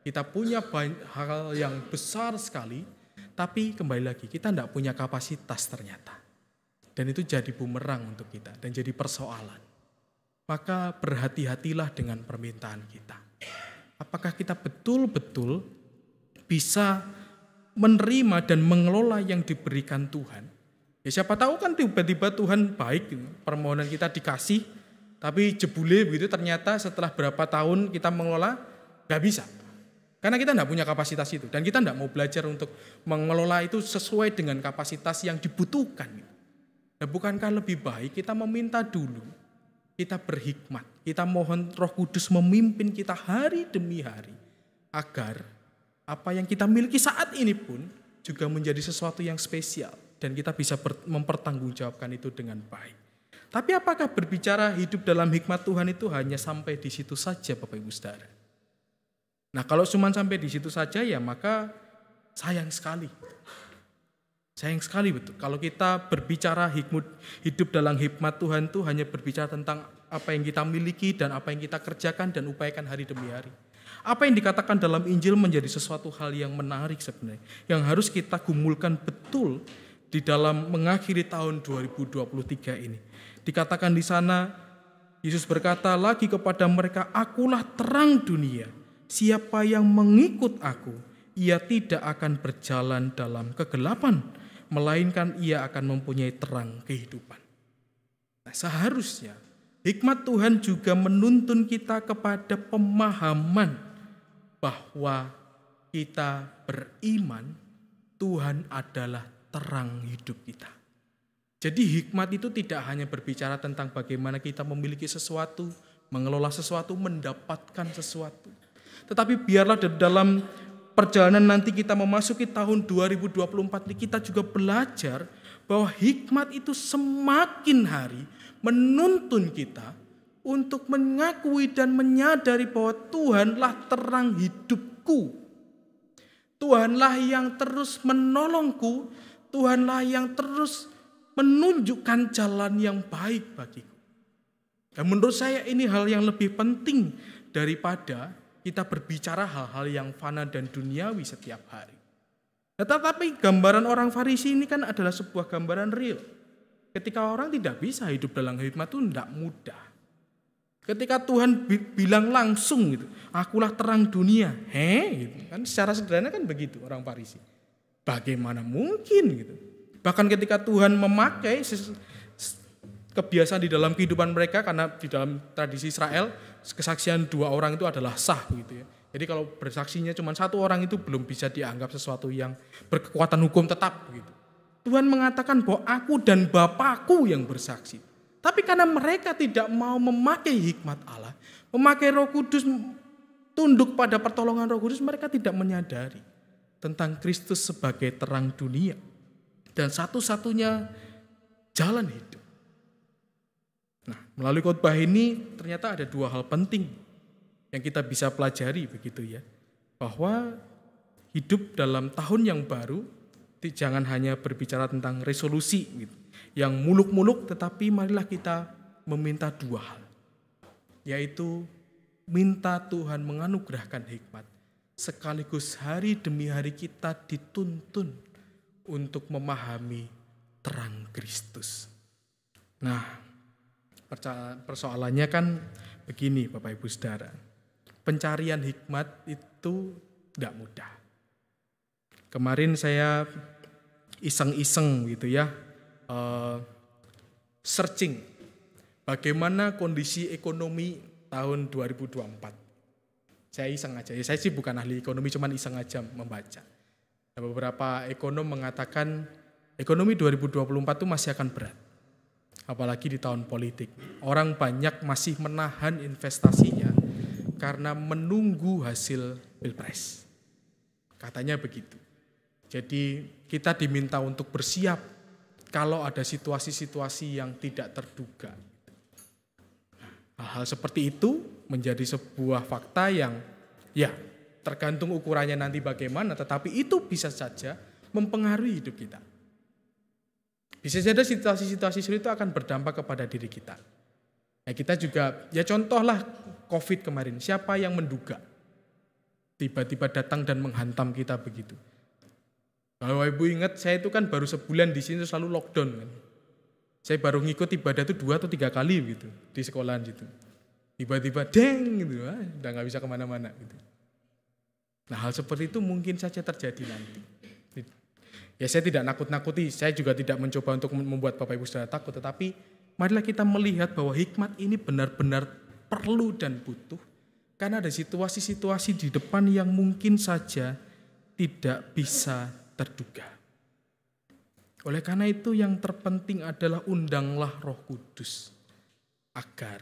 kita punya hal yang besar sekali, tapi kembali lagi kita tidak punya kapasitas ternyata. Dan itu jadi bumerang untuk kita dan jadi persoalan. Maka berhati-hatilah dengan permintaan kita. Apakah kita betul-betul bisa menerima dan mengelola yang diberikan Tuhan? Ya siapa tahu kan tiba-tiba Tuhan baik, permohonan kita dikasih, tapi jebule begitu ternyata setelah berapa tahun kita mengelola, gak bisa. Karena kita tidak punya kapasitas itu. Dan kita tidak mau belajar untuk mengelola itu sesuai dengan kapasitas yang dibutuhkan. Nah, bukankah lebih baik kita meminta dulu, kita berhikmat, kita mohon Roh Kudus memimpin kita hari demi hari, agar apa yang kita miliki saat ini pun juga menjadi sesuatu yang spesial, dan kita bisa mempertanggungjawabkan itu dengan baik. Tapi apakah berbicara hidup dalam hikmat Tuhan itu hanya sampai di situ saja, Bapak Ibu Saudara? Nah, kalau cuma sampai di situ saja ya maka sayang sekali. Sayang sekali betul. Kalau kita berbicara hidup dalam hikmat Tuhan itu hanya berbicara tentang apa yang kita miliki dan apa yang kita kerjakan dan upayakan hari demi hari. Apa yang dikatakan dalam Injil menjadi sesuatu hal yang menarik sebenarnya, yang harus kita gumulkan betul di dalam mengakhiri tahun 2023 ini. Dikatakan di sana, Yesus berkata lagi kepada mereka, "Akulah terang dunia. Siapa yang mengikut aku, ia tidak akan berjalan dalam kegelapan, melainkan ia akan mempunyai terang kehidupan." Nah, seharusnya hikmat Tuhan juga menuntun kita kepada pemahaman bahwa kita beriman Tuhan adalah terang hidup kita. Jadi hikmat itu tidak hanya berbicara tentang bagaimana kita memiliki sesuatu, mengelola sesuatu, mendapatkan sesuatu. Tetapi biarlah dalam perjalanan nanti kita memasuki tahun 2024 ini kita juga belajar bahwa hikmat itu semakin hari menuntun kita untuk mengakui dan menyadari bahwa Tuhanlah terang hidupku. Tuhanlah yang terus menolongku, Tuhanlah yang terus menunjukkan jalan yang baik bagiku. Dan menurut saya ini hal yang lebih penting daripada kita berbicara hal-hal yang fana dan duniawi setiap hari. Tetapi gambaran orang Farisi ini kan adalah sebuah gambaran real. Ketika orang tidak bisa hidup dalam hikmat itu tidak mudah. Ketika Tuhan bilang langsung gitu, "Akulah terang dunia." Gitu. Kan secara sederhana kan begitu orang Farisi. Bagaimana mungkin gitu. Bahkan ketika Tuhan memakai kebiasaan di dalam kehidupan mereka, karena di dalam tradisi Israel kesaksian 2 orang itu adalah sah gitu ya. Jadi kalau bersaksinya cuma 1 orang itu belum bisa dianggap sesuatu yang berkekuatan hukum tetap gitu. Tuhan mengatakan bahwa aku dan Bapakku yang bersaksi. Tapi karena mereka tidak mau memakai hikmat Allah, memakai Roh Kudus, tunduk pada pertolongan Roh Kudus, mereka tidak menyadari tentang Kristus sebagai terang dunia dan satu-satunya jalan hidup. Nah, melalui khotbah ini ternyata ada 2 hal penting yang kita bisa pelajari begitu ya. Bahwa hidup dalam tahun yang baru jangan hanya berbicara tentang resolusi gitu, yang muluk-muluk, tetapi marilah kita meminta 2 hal. Yaitu minta Tuhan menganugerahkan hikmat, sekaligus hari demi hari kita dituntun untuk memahami terang Kristus. Nah, persoalannya kan begini Bapak Ibu Saudara. Pencarian hikmat itu tidak mudah. Kemarin saya iseng-iseng gitu ya, searching bagaimana kondisi ekonomi tahun 2024. Saya iseng aja, ya saya sih bukan ahli ekonomi, cuman iseng aja membaca. Nah, beberapa ekonom mengatakan Ekonomi 2024 itu masih akan berat. Apalagi di tahun politik. Orang banyak masih menahan investasinya karena menunggu hasil Pilpres. Katanya begitu. Jadi kita diminta untuk bersiap kalau ada situasi-situasi yang tidak terduga. Hal-hal seperti itu menjadi sebuah fakta yang ya tergantung ukurannya nanti bagaimana, tetapi itu bisa saja mempengaruhi hidup kita. Bisa saja situasi-situasi sulit itu akan berdampak kepada diri kita. Nah, kita juga, ya contohlah COVID kemarin, siapa yang menduga tiba-tiba datang dan menghantam kita begitu. Kalau ibu ingat, saya itu kan baru sebulan di sini selalu lockdown kan. Saya baru ngikut ibadah itu 2 atau 3 kali gitu di sekolahan gitu. Tiba-tiba deng gitu, udah nggak bisa kemana-mana gitu. Nah hal seperti itu mungkin saja terjadi nanti. Ya saya tidak nakut-nakuti, saya juga tidak mencoba untuk membuat Bapak Ibu Saudara takut, tetapi marilah kita melihat bahwa hikmat ini benar-benar perlu dan butuh, karena ada situasi-situasi di depan yang mungkin saja tidak bisa terduga. Oleh karena itu yang terpenting adalah undanglah Roh Kudus agar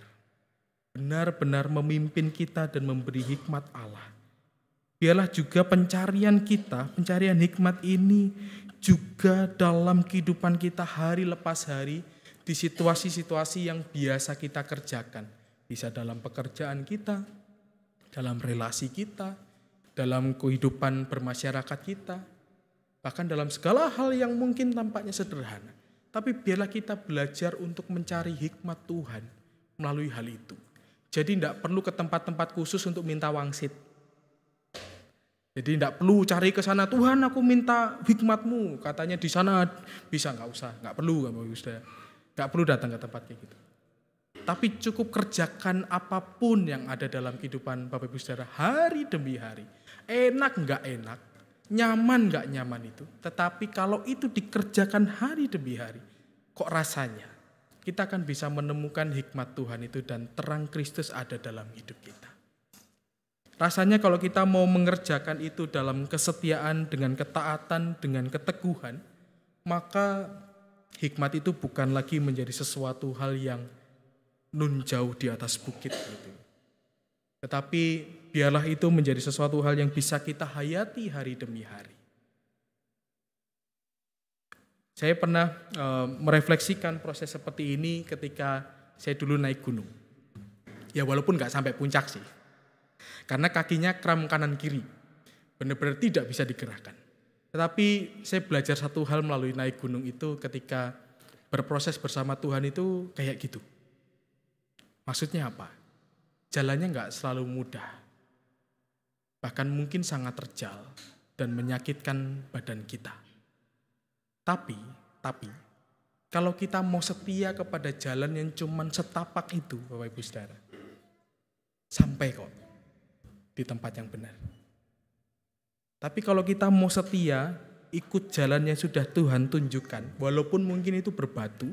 benar-benar memimpin kita dan memberi hikmat Allah. Biarlah juga pencarian kita, pencarian hikmat ini juga dalam kehidupan kita hari lepas hari di situasi-situasi yang biasa kita kerjakan. Bisa dalam pekerjaan kita, dalam relasi kita, dalam kehidupan bermasyarakat kita, bahkan dalam segala hal yang mungkin tampaknya sederhana. Tapi biarlah kita belajar untuk mencari hikmat Tuhan melalui hal itu. Jadi tidak perlu ke tempat-tempat khusus untuk minta wangsit. Jadi tidak perlu cari ke sana, Tuhan aku minta hikmatmu, katanya di sana bisa, nggak usah, nggak perlu, nggak perlu datang ke tempat kayak gitu. Tapi cukup kerjakan apapun yang ada dalam kehidupan Bapak Ibu Saudara hari demi hari. Enak nggak enak, nyaman nggak nyaman itu, tetapi kalau itu dikerjakan hari demi hari, kok rasanya kita akan bisa menemukan hikmat Tuhan itu dan terang Kristus ada dalam hidup kita. Rasanya kalau kita mau mengerjakan itu dalam kesetiaan, dengan ketaatan, dengan keteguhan, maka hikmat itu bukan lagi menjadi sesuatu hal yang nun jauh di atas bukit gitu. Tetapi biarlah itu menjadi sesuatu hal yang bisa kita hayati hari demi hari. Saya pernah merefleksikan proses seperti ini ketika saya dulu naik gunung. Ya walaupun gak sampai puncak sih. Karena kakinya kram kanan kiri. Benar-benar tidak bisa digerakkan. Tetapi saya belajar satu hal melalui naik gunung itu ketika berproses bersama Tuhan itu kayak gitu. Maksudnya apa? Jalannya gak selalu mudah. Bahkan mungkin sangat terjal dan menyakitkan badan kita. Tapi, kalau kita mau setia kepada jalan yang cuman setapak itu, Bapak Ibu Saudara, sampai kok di tempat yang benar. Tapi kalau kita mau setia, ikut jalan yang sudah Tuhan tunjukkan, walaupun mungkin itu berbatu,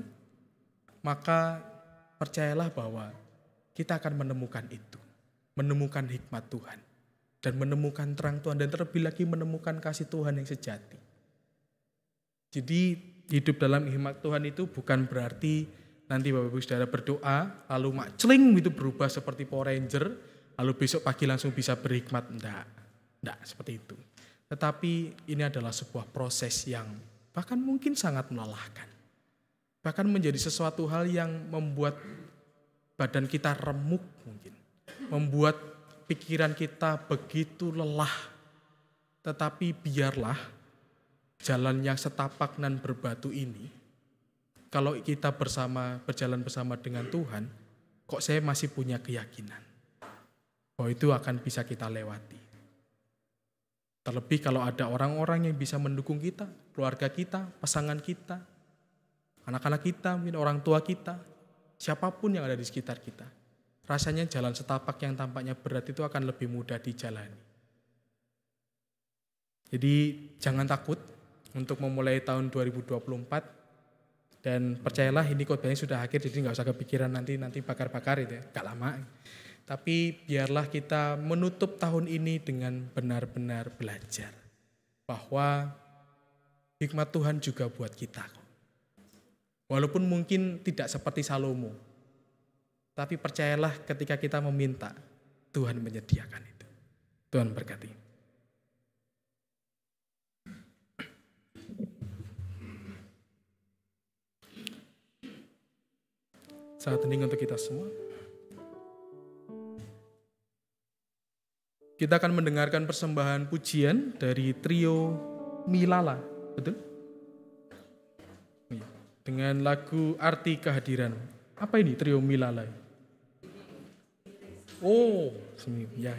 maka percayalah bahwa kita akan menemukan itu, menemukan hikmat Tuhan, dan menemukan terang Tuhan, dan terlebih lagi menemukan kasih Tuhan yang sejati. Jadi hidup dalam hikmat Tuhan itu bukan berarti nanti Bapak Ibu Saudara berdoa, lalu makceling itu berubah seperti Power Ranger, lalu besok pagi langsung bisa berhikmat. Enggak seperti itu. Tetapi ini adalah sebuah proses yang bahkan mungkin sangat melelahkan. Bahkan menjadi sesuatu hal yang membuat badan kita remuk mungkin. Membuat pikiran kita begitu lelah. Tetapi biarlah jalan yang setapak dan berbatu ini, kalau kita berjalan bersama dengan Tuhan, kok saya masih punya keyakinan bahwa itu akan bisa kita lewati. Terlebih kalau ada orang-orang yang bisa mendukung kita, keluarga kita, pasangan kita, anak-anak kita, mungkin orang tua kita, siapapun yang ada di sekitar kita. Rasanya jalan setapak yang tampaknya berat itu akan lebih mudah dijalani. Jadi jangan takut untuk memulai tahun 2024, dan percayalah ini khotbahnya sudah akhir, jadi nggak usah kepikiran nanti bakar-bakar itu ya, nggak lama. Tapi biarlah kita menutup tahun ini dengan benar-benar belajar bahwa hikmat Tuhan juga buat kita. Walaupun mungkin tidak seperti Salomo, tapi percayalah ketika kita meminta, Tuhan menyediakan itu. Tuhan berkati. Saat hening untuk kita semua. Kita akan mendengarkan persembahan pujian dari trio Milala, betul? Dengan lagu Arti Kehadiran. Apa ini trio Milala? Oh, ya.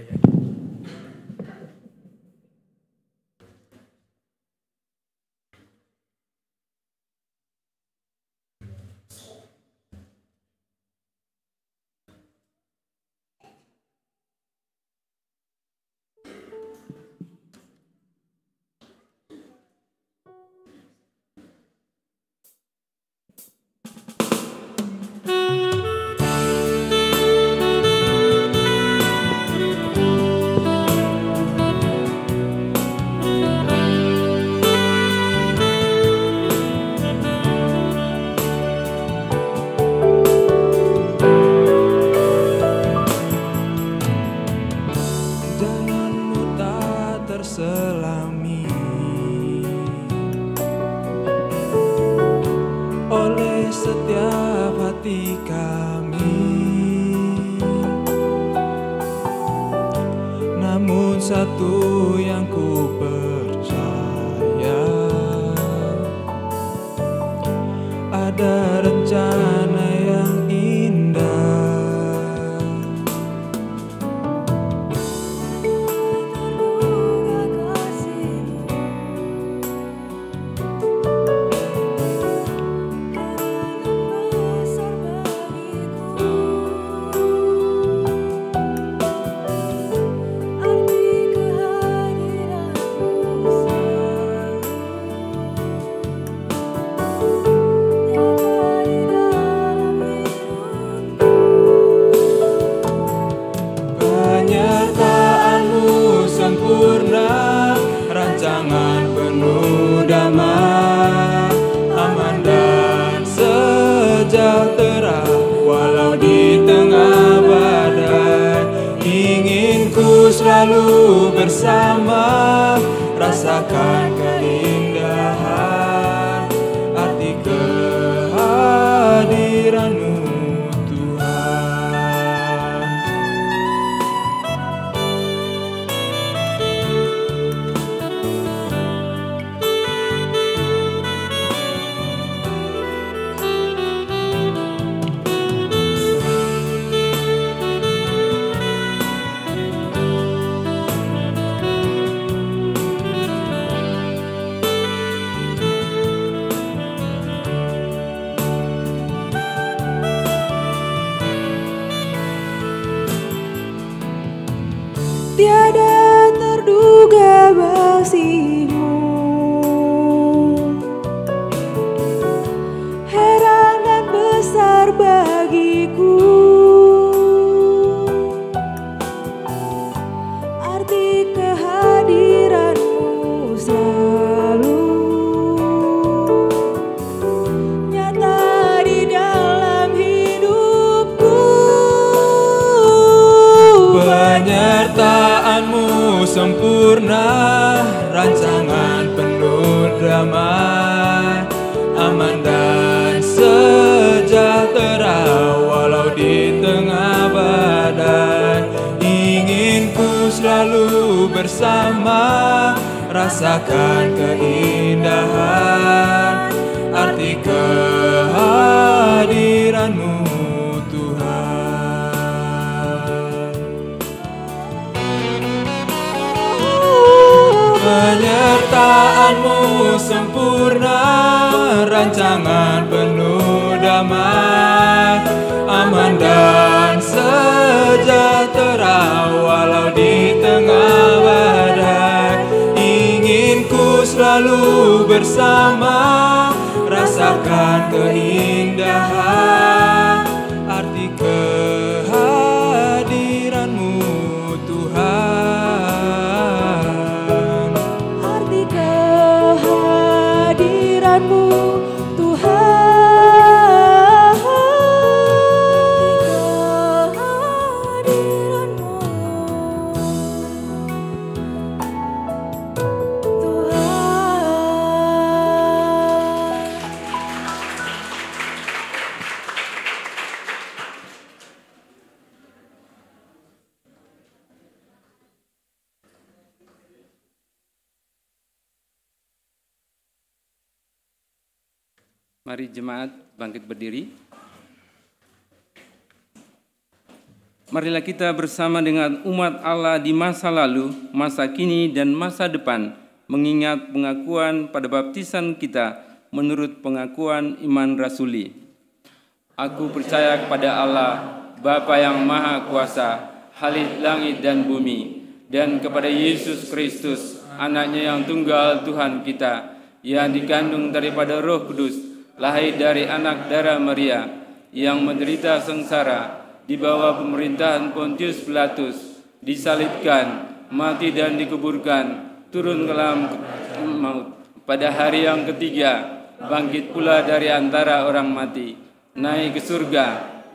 Satu yang ku percaya, ada rencana yang indah. Selalu bersama, rasakan keindahan arti kehadiran-Mu Tuhan. Tiada terduga kasih-Mu, heran dan besar bagiku, arti kehadiran-Mu selalu nyata di dalam hidupku. Penyertaan-Mu sempurna, rancangan penuh damai, aman dan sejahtera walau di tengah badai. Ingin ku selalu bersama, rasakan keindahan arti kehadiran-Mu penyertaan-Mu sempurna, rancangan penuh damai, aman dan sejahtera walau di tengah badai. Ingin ku selalu bersama, rasakan keindahan arti kehadiran-Mu Tuhan. Arti kehadiran Mari jemaat bangkit berdiri. Marilah kita bersama dengan umat Allah di masa lalu, masa kini, dan masa depan mengingat pengakuan pada baptisan kita menurut pengakuan iman rasuli. Aku percaya kepada Allah, Bapa yang Maha Kuasa, Khalik langit dan bumi, dan kepada Yesus Kristus, Anaknya yang tunggal Tuhan kita, yang dikandung daripada Roh Kudus, lahir dari anak darah Maria, yang menderita sengsara di bawah pemerintahan Pontius Pilatus, disalibkan, mati dan dikuburkan, turun ke dalam maut. Pada hari yang ketiga, bangkit pula dari antara orang mati, naik ke surga,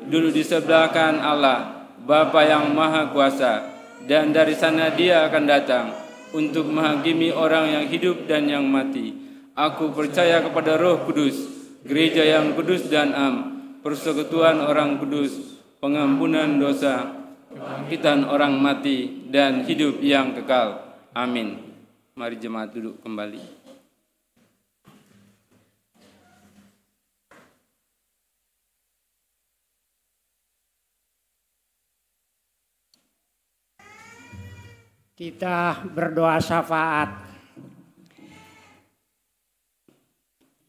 duduk di sebelah kanan Allah, Bapa yang Maha Kuasa, dan dari sana Dia akan datang untuk menghakimi orang yang hidup dan yang mati. Aku percaya kepada Roh Kudus, gereja yang kudus dan am, persekutuan orang kudus, pengampunan dosa, kebangkitan orang mati, dan hidup yang kekal. Amin. Mari jemaat duduk kembali. Kita berdoa syafaat.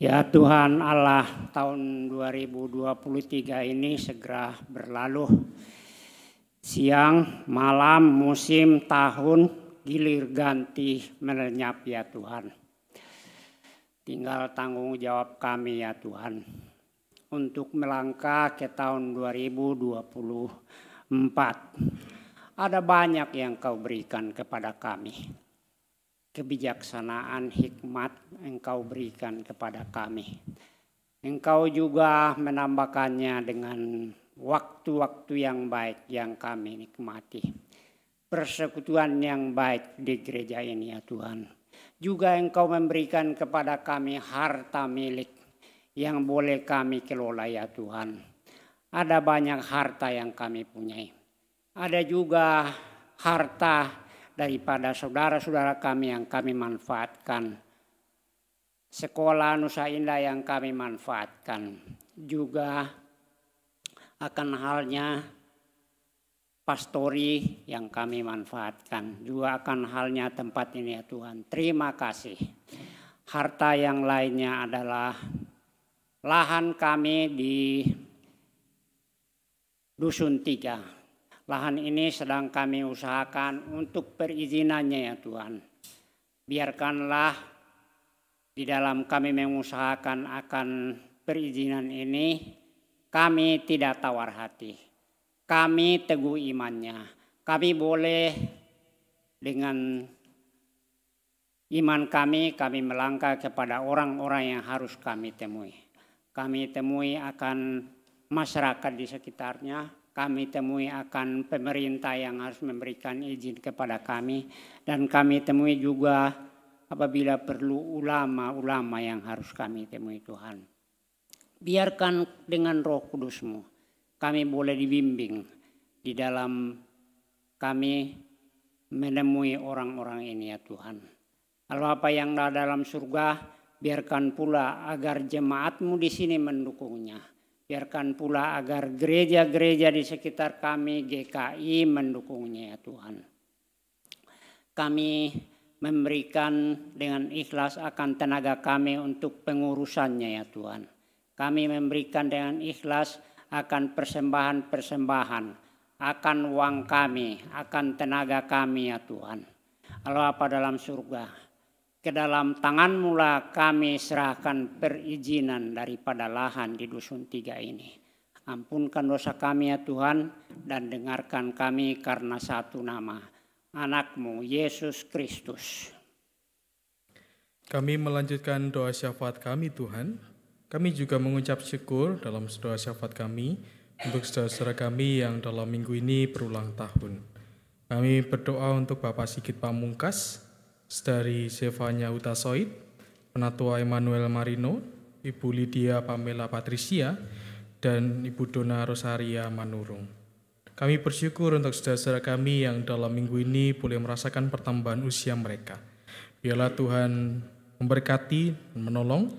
Ya Tuhan Allah, tahun 2023 ini segera berlalu. Siang, malam, musim, tahun, gilir ganti melenyap ya Tuhan. Tinggal tanggung jawab kami ya Tuhan untuk melangkah ke tahun 2024. Ada banyak yang Kau berikan kepada kami. Kebijaksanaan, hikmat Engkau berikan kepada kami. Engkau juga menambahkannya dengan waktu-waktu yang baik yang kami nikmati. Persekutuan yang baik di gereja ini ya Tuhan. Juga Engkau memberikan kepada kami harta milik yang boleh kami kelola ya Tuhan. Ada banyak harta yang kami punyai. Ada juga harta daripada saudara-saudara kami yang kami manfaatkan. Sekolah Nusa Indah yang kami manfaatkan. Juga akan halnya pastori yang kami manfaatkan. Juga akan halnya tempat ini ya Tuhan. Terima kasih. Harta yang lainnya adalah lahan kami di Dusun 3. Lahan ini sedang kami usahakan untuk perizinannya ya Tuhan. Biarkanlah di dalam kami mengusahakan akan perizinan ini, kami tidak tawar hati. Kami teguh imannya. Kami boleh dengan iman kami melangkah kepada orang-orang yang harus kami temui. Kami temui akan masyarakat di sekitarnya. Kami temui akan pemerintah yang harus memberikan izin kepada kami. Dan kami temui juga apabila perlu ulama-ulama yang harus kami temui Tuhan. Biarkan dengan Roh Kudus-Mu kami boleh dibimbing di dalam kami menemui orang-orang ini ya Tuhan. Kalau apa yang ada dalam surga, biarkan pula agar jemaat-Mu di sini mendukungnya. Biarkan pula agar gereja-gereja di sekitar kami, GKI, mendukungnya ya Tuhan. Kami memberikan dengan ikhlas akan tenaga kami untuk pengurusannya ya Tuhan. Kami memberikan dengan ikhlas akan persembahan-persembahan, akan uang kami, akan tenaga kami ya Tuhan. Allah apa dalam surga. Ke dalam tangan-Mu lah kami serahkan perizinan daripada lahan di Dusun 3 ini. Ampunkan dosa kami ya Tuhan dan dengarkan kami karena satu nama, Anak-Mu Yesus Kristus. Kami melanjutkan doa syafaat kami Tuhan. Kami juga mengucap syukur dalam doa syafaat kami untuk saudara-saudara kami yang dalam minggu ini berulang tahun. Kami berdoa untuk Bapak Sigit Pamungkas, Saudari Zevanya Utasoid, Penatua Emmanuel Marino, Ibu Lydia Pamela Patricia, dan Ibu Dona Rosaria Manurung. Kami bersyukur untuk saudara-saudara kami yang dalam minggu ini boleh merasakan pertambahan usia mereka. Biarlah Tuhan memberkati dan menolong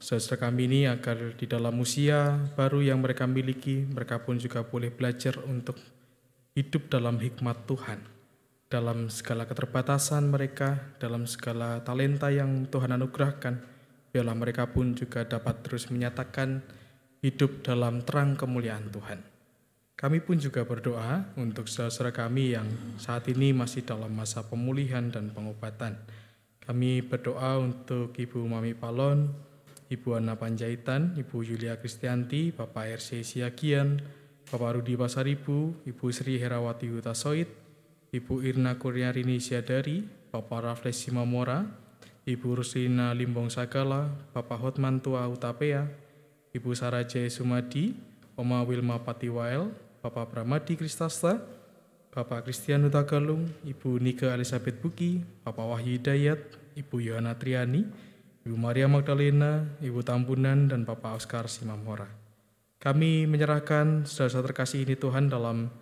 saudara kami ini agar di dalam usia baru yang mereka miliki, mereka pun juga boleh belajar untuk hidup dalam hikmat Tuhan. Dalam segala keterbatasan mereka, dalam segala talenta yang Tuhan anugerahkan, biarlah mereka pun juga dapat terus menyatakan hidup dalam terang kemuliaan Tuhan. Kami pun juga berdoa untuk saudara kami yang saat ini masih dalam masa pemulihan dan pengobatan. Kami berdoa untuk Ibu Mami Palon, Ibu Ana Panjaitan, Ibu Yulia Kristianti, Bapak RC Siagian, Bapak Rudi Pasaribu, Ibu Sri Herawati Hutasoid, Ibu Irna Kurniarini Siadari, Bapak Rafles Simamora, Ibu Ruslina Limbong Sagala, Bapak Hotman Tua Utapea, Ibu Saraje Sumadi, Oma Wilma Patiwael, Bapak Pramadi Kristasta, Bapak Christian Hutagalung, Ibu Nika Elizabeth Buki, Bapak Wahyu Hidayat, Ibu Yohana Triani, Ibu Maria Magdalena, Ibu Tambunan, dan Bapak Oscar Simamora. Kami menyerahkan saudara-saudara terkasih ini Tuhan dalam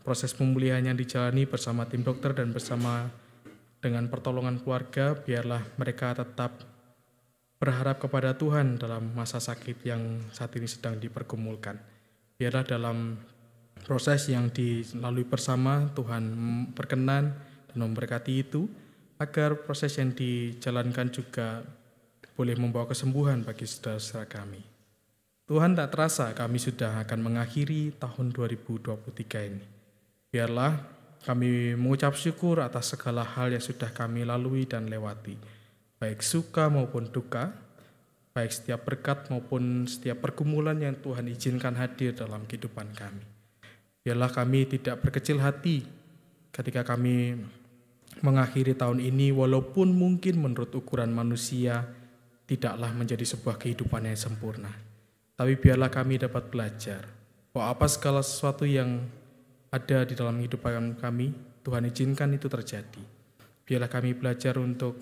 proses pemulihan yang dijalani bersama tim dokter dan bersama dengan pertolongan keluarga. Biarlah mereka tetap berharap kepada Tuhan dalam masa sakit yang saat ini sedang dipergumulkan. Biarlah dalam proses yang dilalui bersama Tuhan berkenan dan memberkati itu, agar proses yang dijalankan juga boleh membawa kesembuhan bagi saudara-saudara kami. Tuhan, tak terasa kami sudah akan mengakhiri tahun 2023 ini. Biarlah kami mengucap syukur atas segala hal yang sudah kami lalui dan lewati, baik suka maupun duka, baik setiap berkat maupun setiap pergumulan yang Tuhan izinkan hadir dalam kehidupan kami. Biarlah kami tidak berkecil hati ketika kami mengakhiri tahun ini, walaupun mungkin menurut ukuran manusia tidaklah menjadi sebuah kehidupan yang sempurna. Tapi biarlah kami dapat belajar bahwa apa segala sesuatu yang ada di dalam kehidupan kami, Tuhan izinkan itu terjadi. Biarlah kami belajar untuk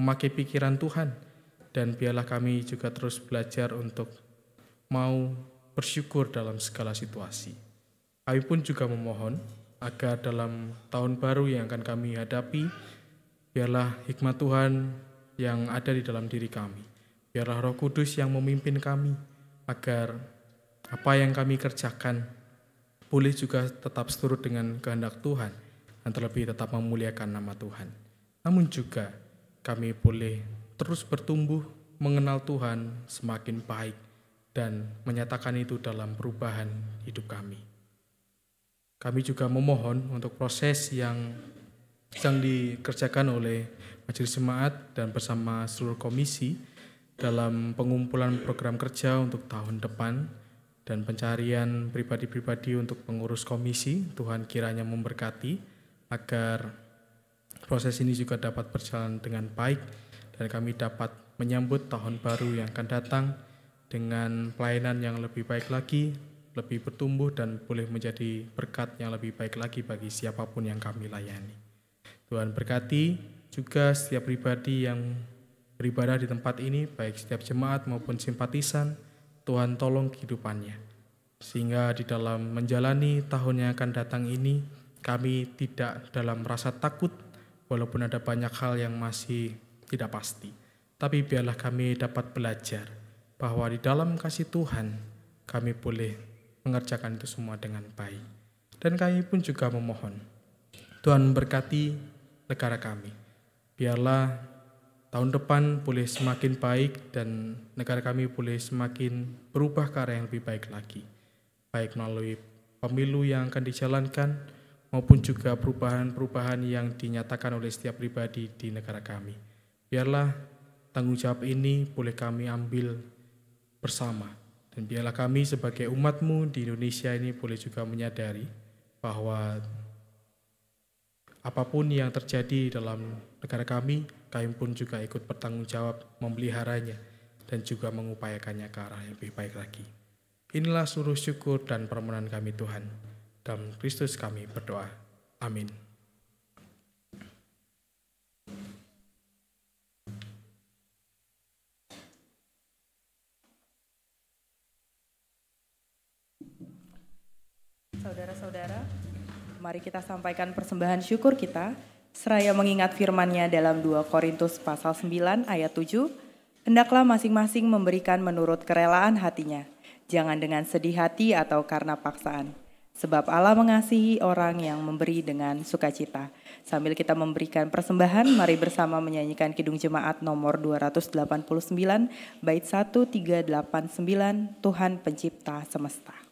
memakai pikiran Tuhan, dan biarlah kami juga terus belajar untuk mau bersyukur dalam segala situasi. Kami pun juga memohon agar dalam tahun baru yang akan kami hadapi, biarlah hikmat Tuhan yang ada di dalam diri kami, biarlah Roh Kudus yang memimpin kami, agar apa yang kami kerjakan boleh juga tetap seturut dengan kehendak Tuhan, dan terlebih tetap memuliakan nama Tuhan. Namun juga kami boleh terus bertumbuh mengenal Tuhan semakin baik dan menyatakan itu dalam perubahan hidup kami. Kami juga memohon untuk proses yang sedang dikerjakan oleh Majelis Jemaat dan bersama seluruh komisi dalam pengumpulan program kerja untuk tahun depan dan pencarian pribadi-pribadi untuk pengurus komisi. Tuhan kiranya memberkati agar proses ini juga dapat berjalan dengan baik dan kami dapat menyambut tahun baru yang akan datang dengan pelayanan yang lebih baik lagi, lebih bertumbuh dan boleh menjadi berkat yang lebih baik lagi bagi siapapun yang kami layani. Tuhan berkati juga setiap pribadi yang beribadah di tempat ini, baik setiap jemaat maupun simpatisan. Tuhan tolong kehidupannya, sehingga di dalam menjalani tahun yang akan datang ini, kami tidak dalam rasa takut, walaupun ada banyak hal yang masih tidak pasti. Tapi biarlah kami dapat belajar bahwa di dalam kasih Tuhan, kami boleh mengerjakan itu semua dengan baik. Dan kami pun juga memohon, Tuhan berkati negara kami. Biarlah tahun depan boleh semakin baik dan negara kami boleh semakin berubah ke arah yang lebih baik lagi. Baik melalui pemilu yang akan dijalankan maupun juga perubahan-perubahan yang dinyatakan oleh setiap pribadi di negara kami. Biarlah tanggung jawab ini boleh kami ambil bersama. Dan biarlah kami sebagai umat-Mu di Indonesia ini boleh juga menyadari bahwa apapun yang terjadi dalam negara kami pun juga ikut bertanggung jawab memeliharanya dan juga mengupayakannya ke arah yang lebih baik lagi. Inilah seluruh syukur dan permohonan kami Tuhan. Dalam Kristus kami berdoa. Amin. Saudara-saudara, mari kita sampaikan persembahan syukur kita seraya mengingat firman-Nya dalam 2 Korintus pasal 9 ayat 7, Hendaklah masing-masing memberikan menurut kerelaan hatinya, jangan dengan sedih hati atau karena paksaan. Sebab Allah mengasihi orang yang memberi dengan sukacita. Sambil kita memberikan persembahan, mari bersama menyanyikan Kidung Jemaat nomor 289, bait 1389, Tuhan Pencipta Semesta.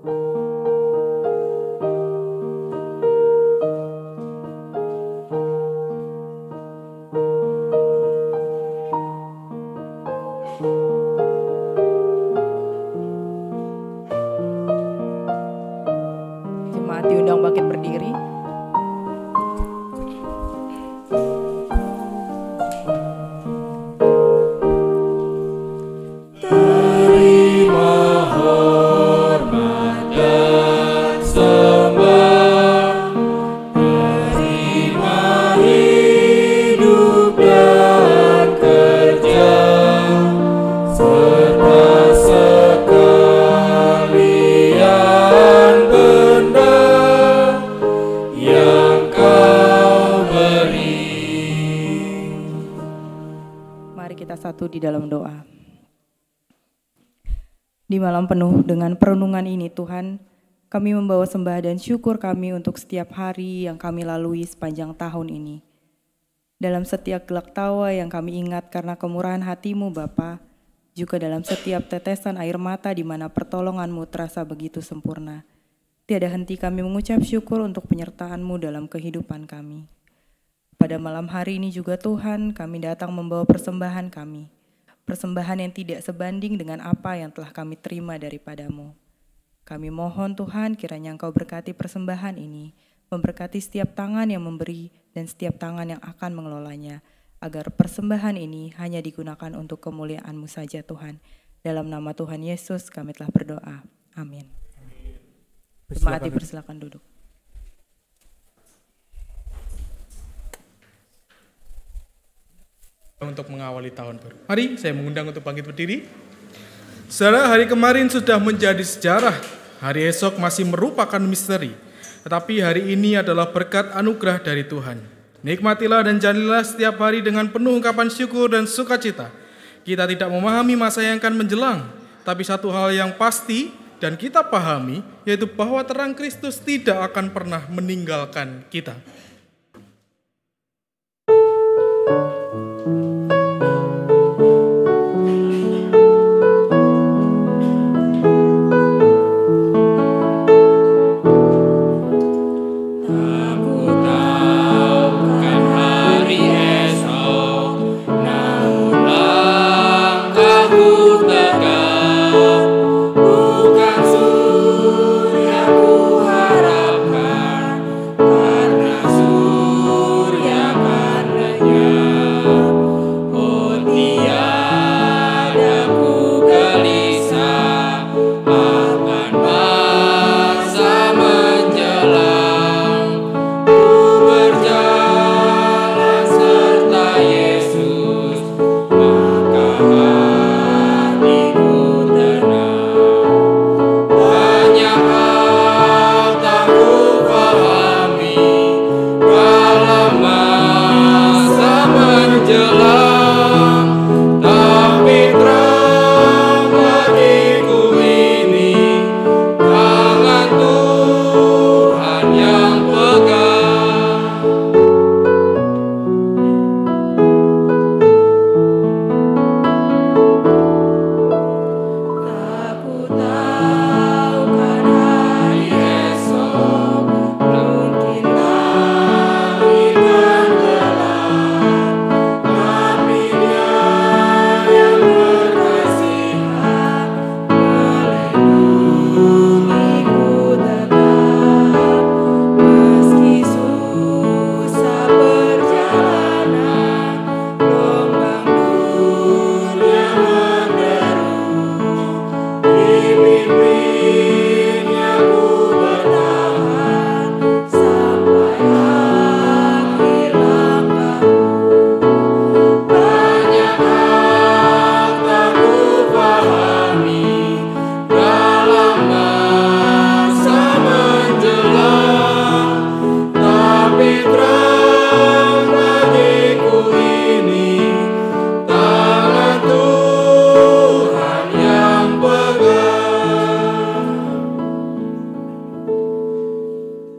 Jemaat diundang bangkit berdiri. Di dalam doa. Di malam penuh dengan perenungan ini Tuhan, kami membawa sembah dan syukur kami untuk setiap hari yang kami lalui sepanjang tahun ini. Dalam setiap gelak tawa yang kami ingat karena kemurahan hati-Mu Bapa, juga dalam setiap tetesan air mata di mana pertolongan-Mu terasa begitu sempurna. Tiada henti kami mengucap syukur untuk penyertaan-Mu dalam kehidupan kami. Pada malam hari ini juga Tuhan, kami datang membawa persembahan kami. Persembahan yang tidak sebanding dengan apa yang telah kami terima daripada-Mu. Kami mohon Tuhan kiranya Engkau berkati persembahan ini, memberkati setiap tangan yang memberi dan setiap tangan yang akan mengelolanya, agar persembahan ini hanya digunakan untuk kemuliaan-Mu saja Tuhan. Dalam nama Tuhan Yesus kami telah berdoa. Amin. Jemaat dipersilakan duduk. Untuk mengawali tahun baru. Mari saya mengundang untuk bangkit berdiri. Saudara, hari kemarin sudah menjadi sejarah. Hari esok masih merupakan misteri. Tetapi hari ini adalah berkat anugerah dari Tuhan. Nikmatilah dan jalanilah setiap hari dengan penuh ungkapan syukur dan sukacita. Kita tidak memahami masa yang akan menjelang, tapi satu hal yang pasti dan kita pahami, yaitu bahwa terang Kristus tidak akan pernah meninggalkan kita.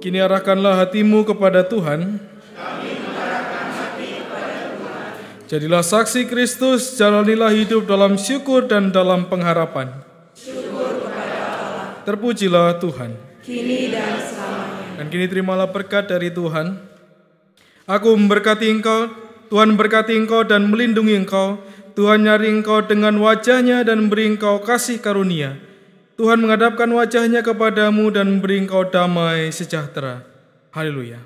Kini arahkanlah hatimu kepada Tuhan. Jadilah saksi Kristus, jalanilah hidup dalam syukur dan dalam pengharapan. Syukur kepada Allah. Terpujilah Tuhan. kini dan selamanya. Dan kini terimalah berkat dari Tuhan. Aku memberkati engkau, Tuhan berkati engkau dan melindungi engkau. Tuhan nyari engkau dengan wajahnya dan memberi engkau kasih karunia. Tuhan menghadapkan wajahnya kepadamu dan memberi engkau damai sejahtera. Haleluya.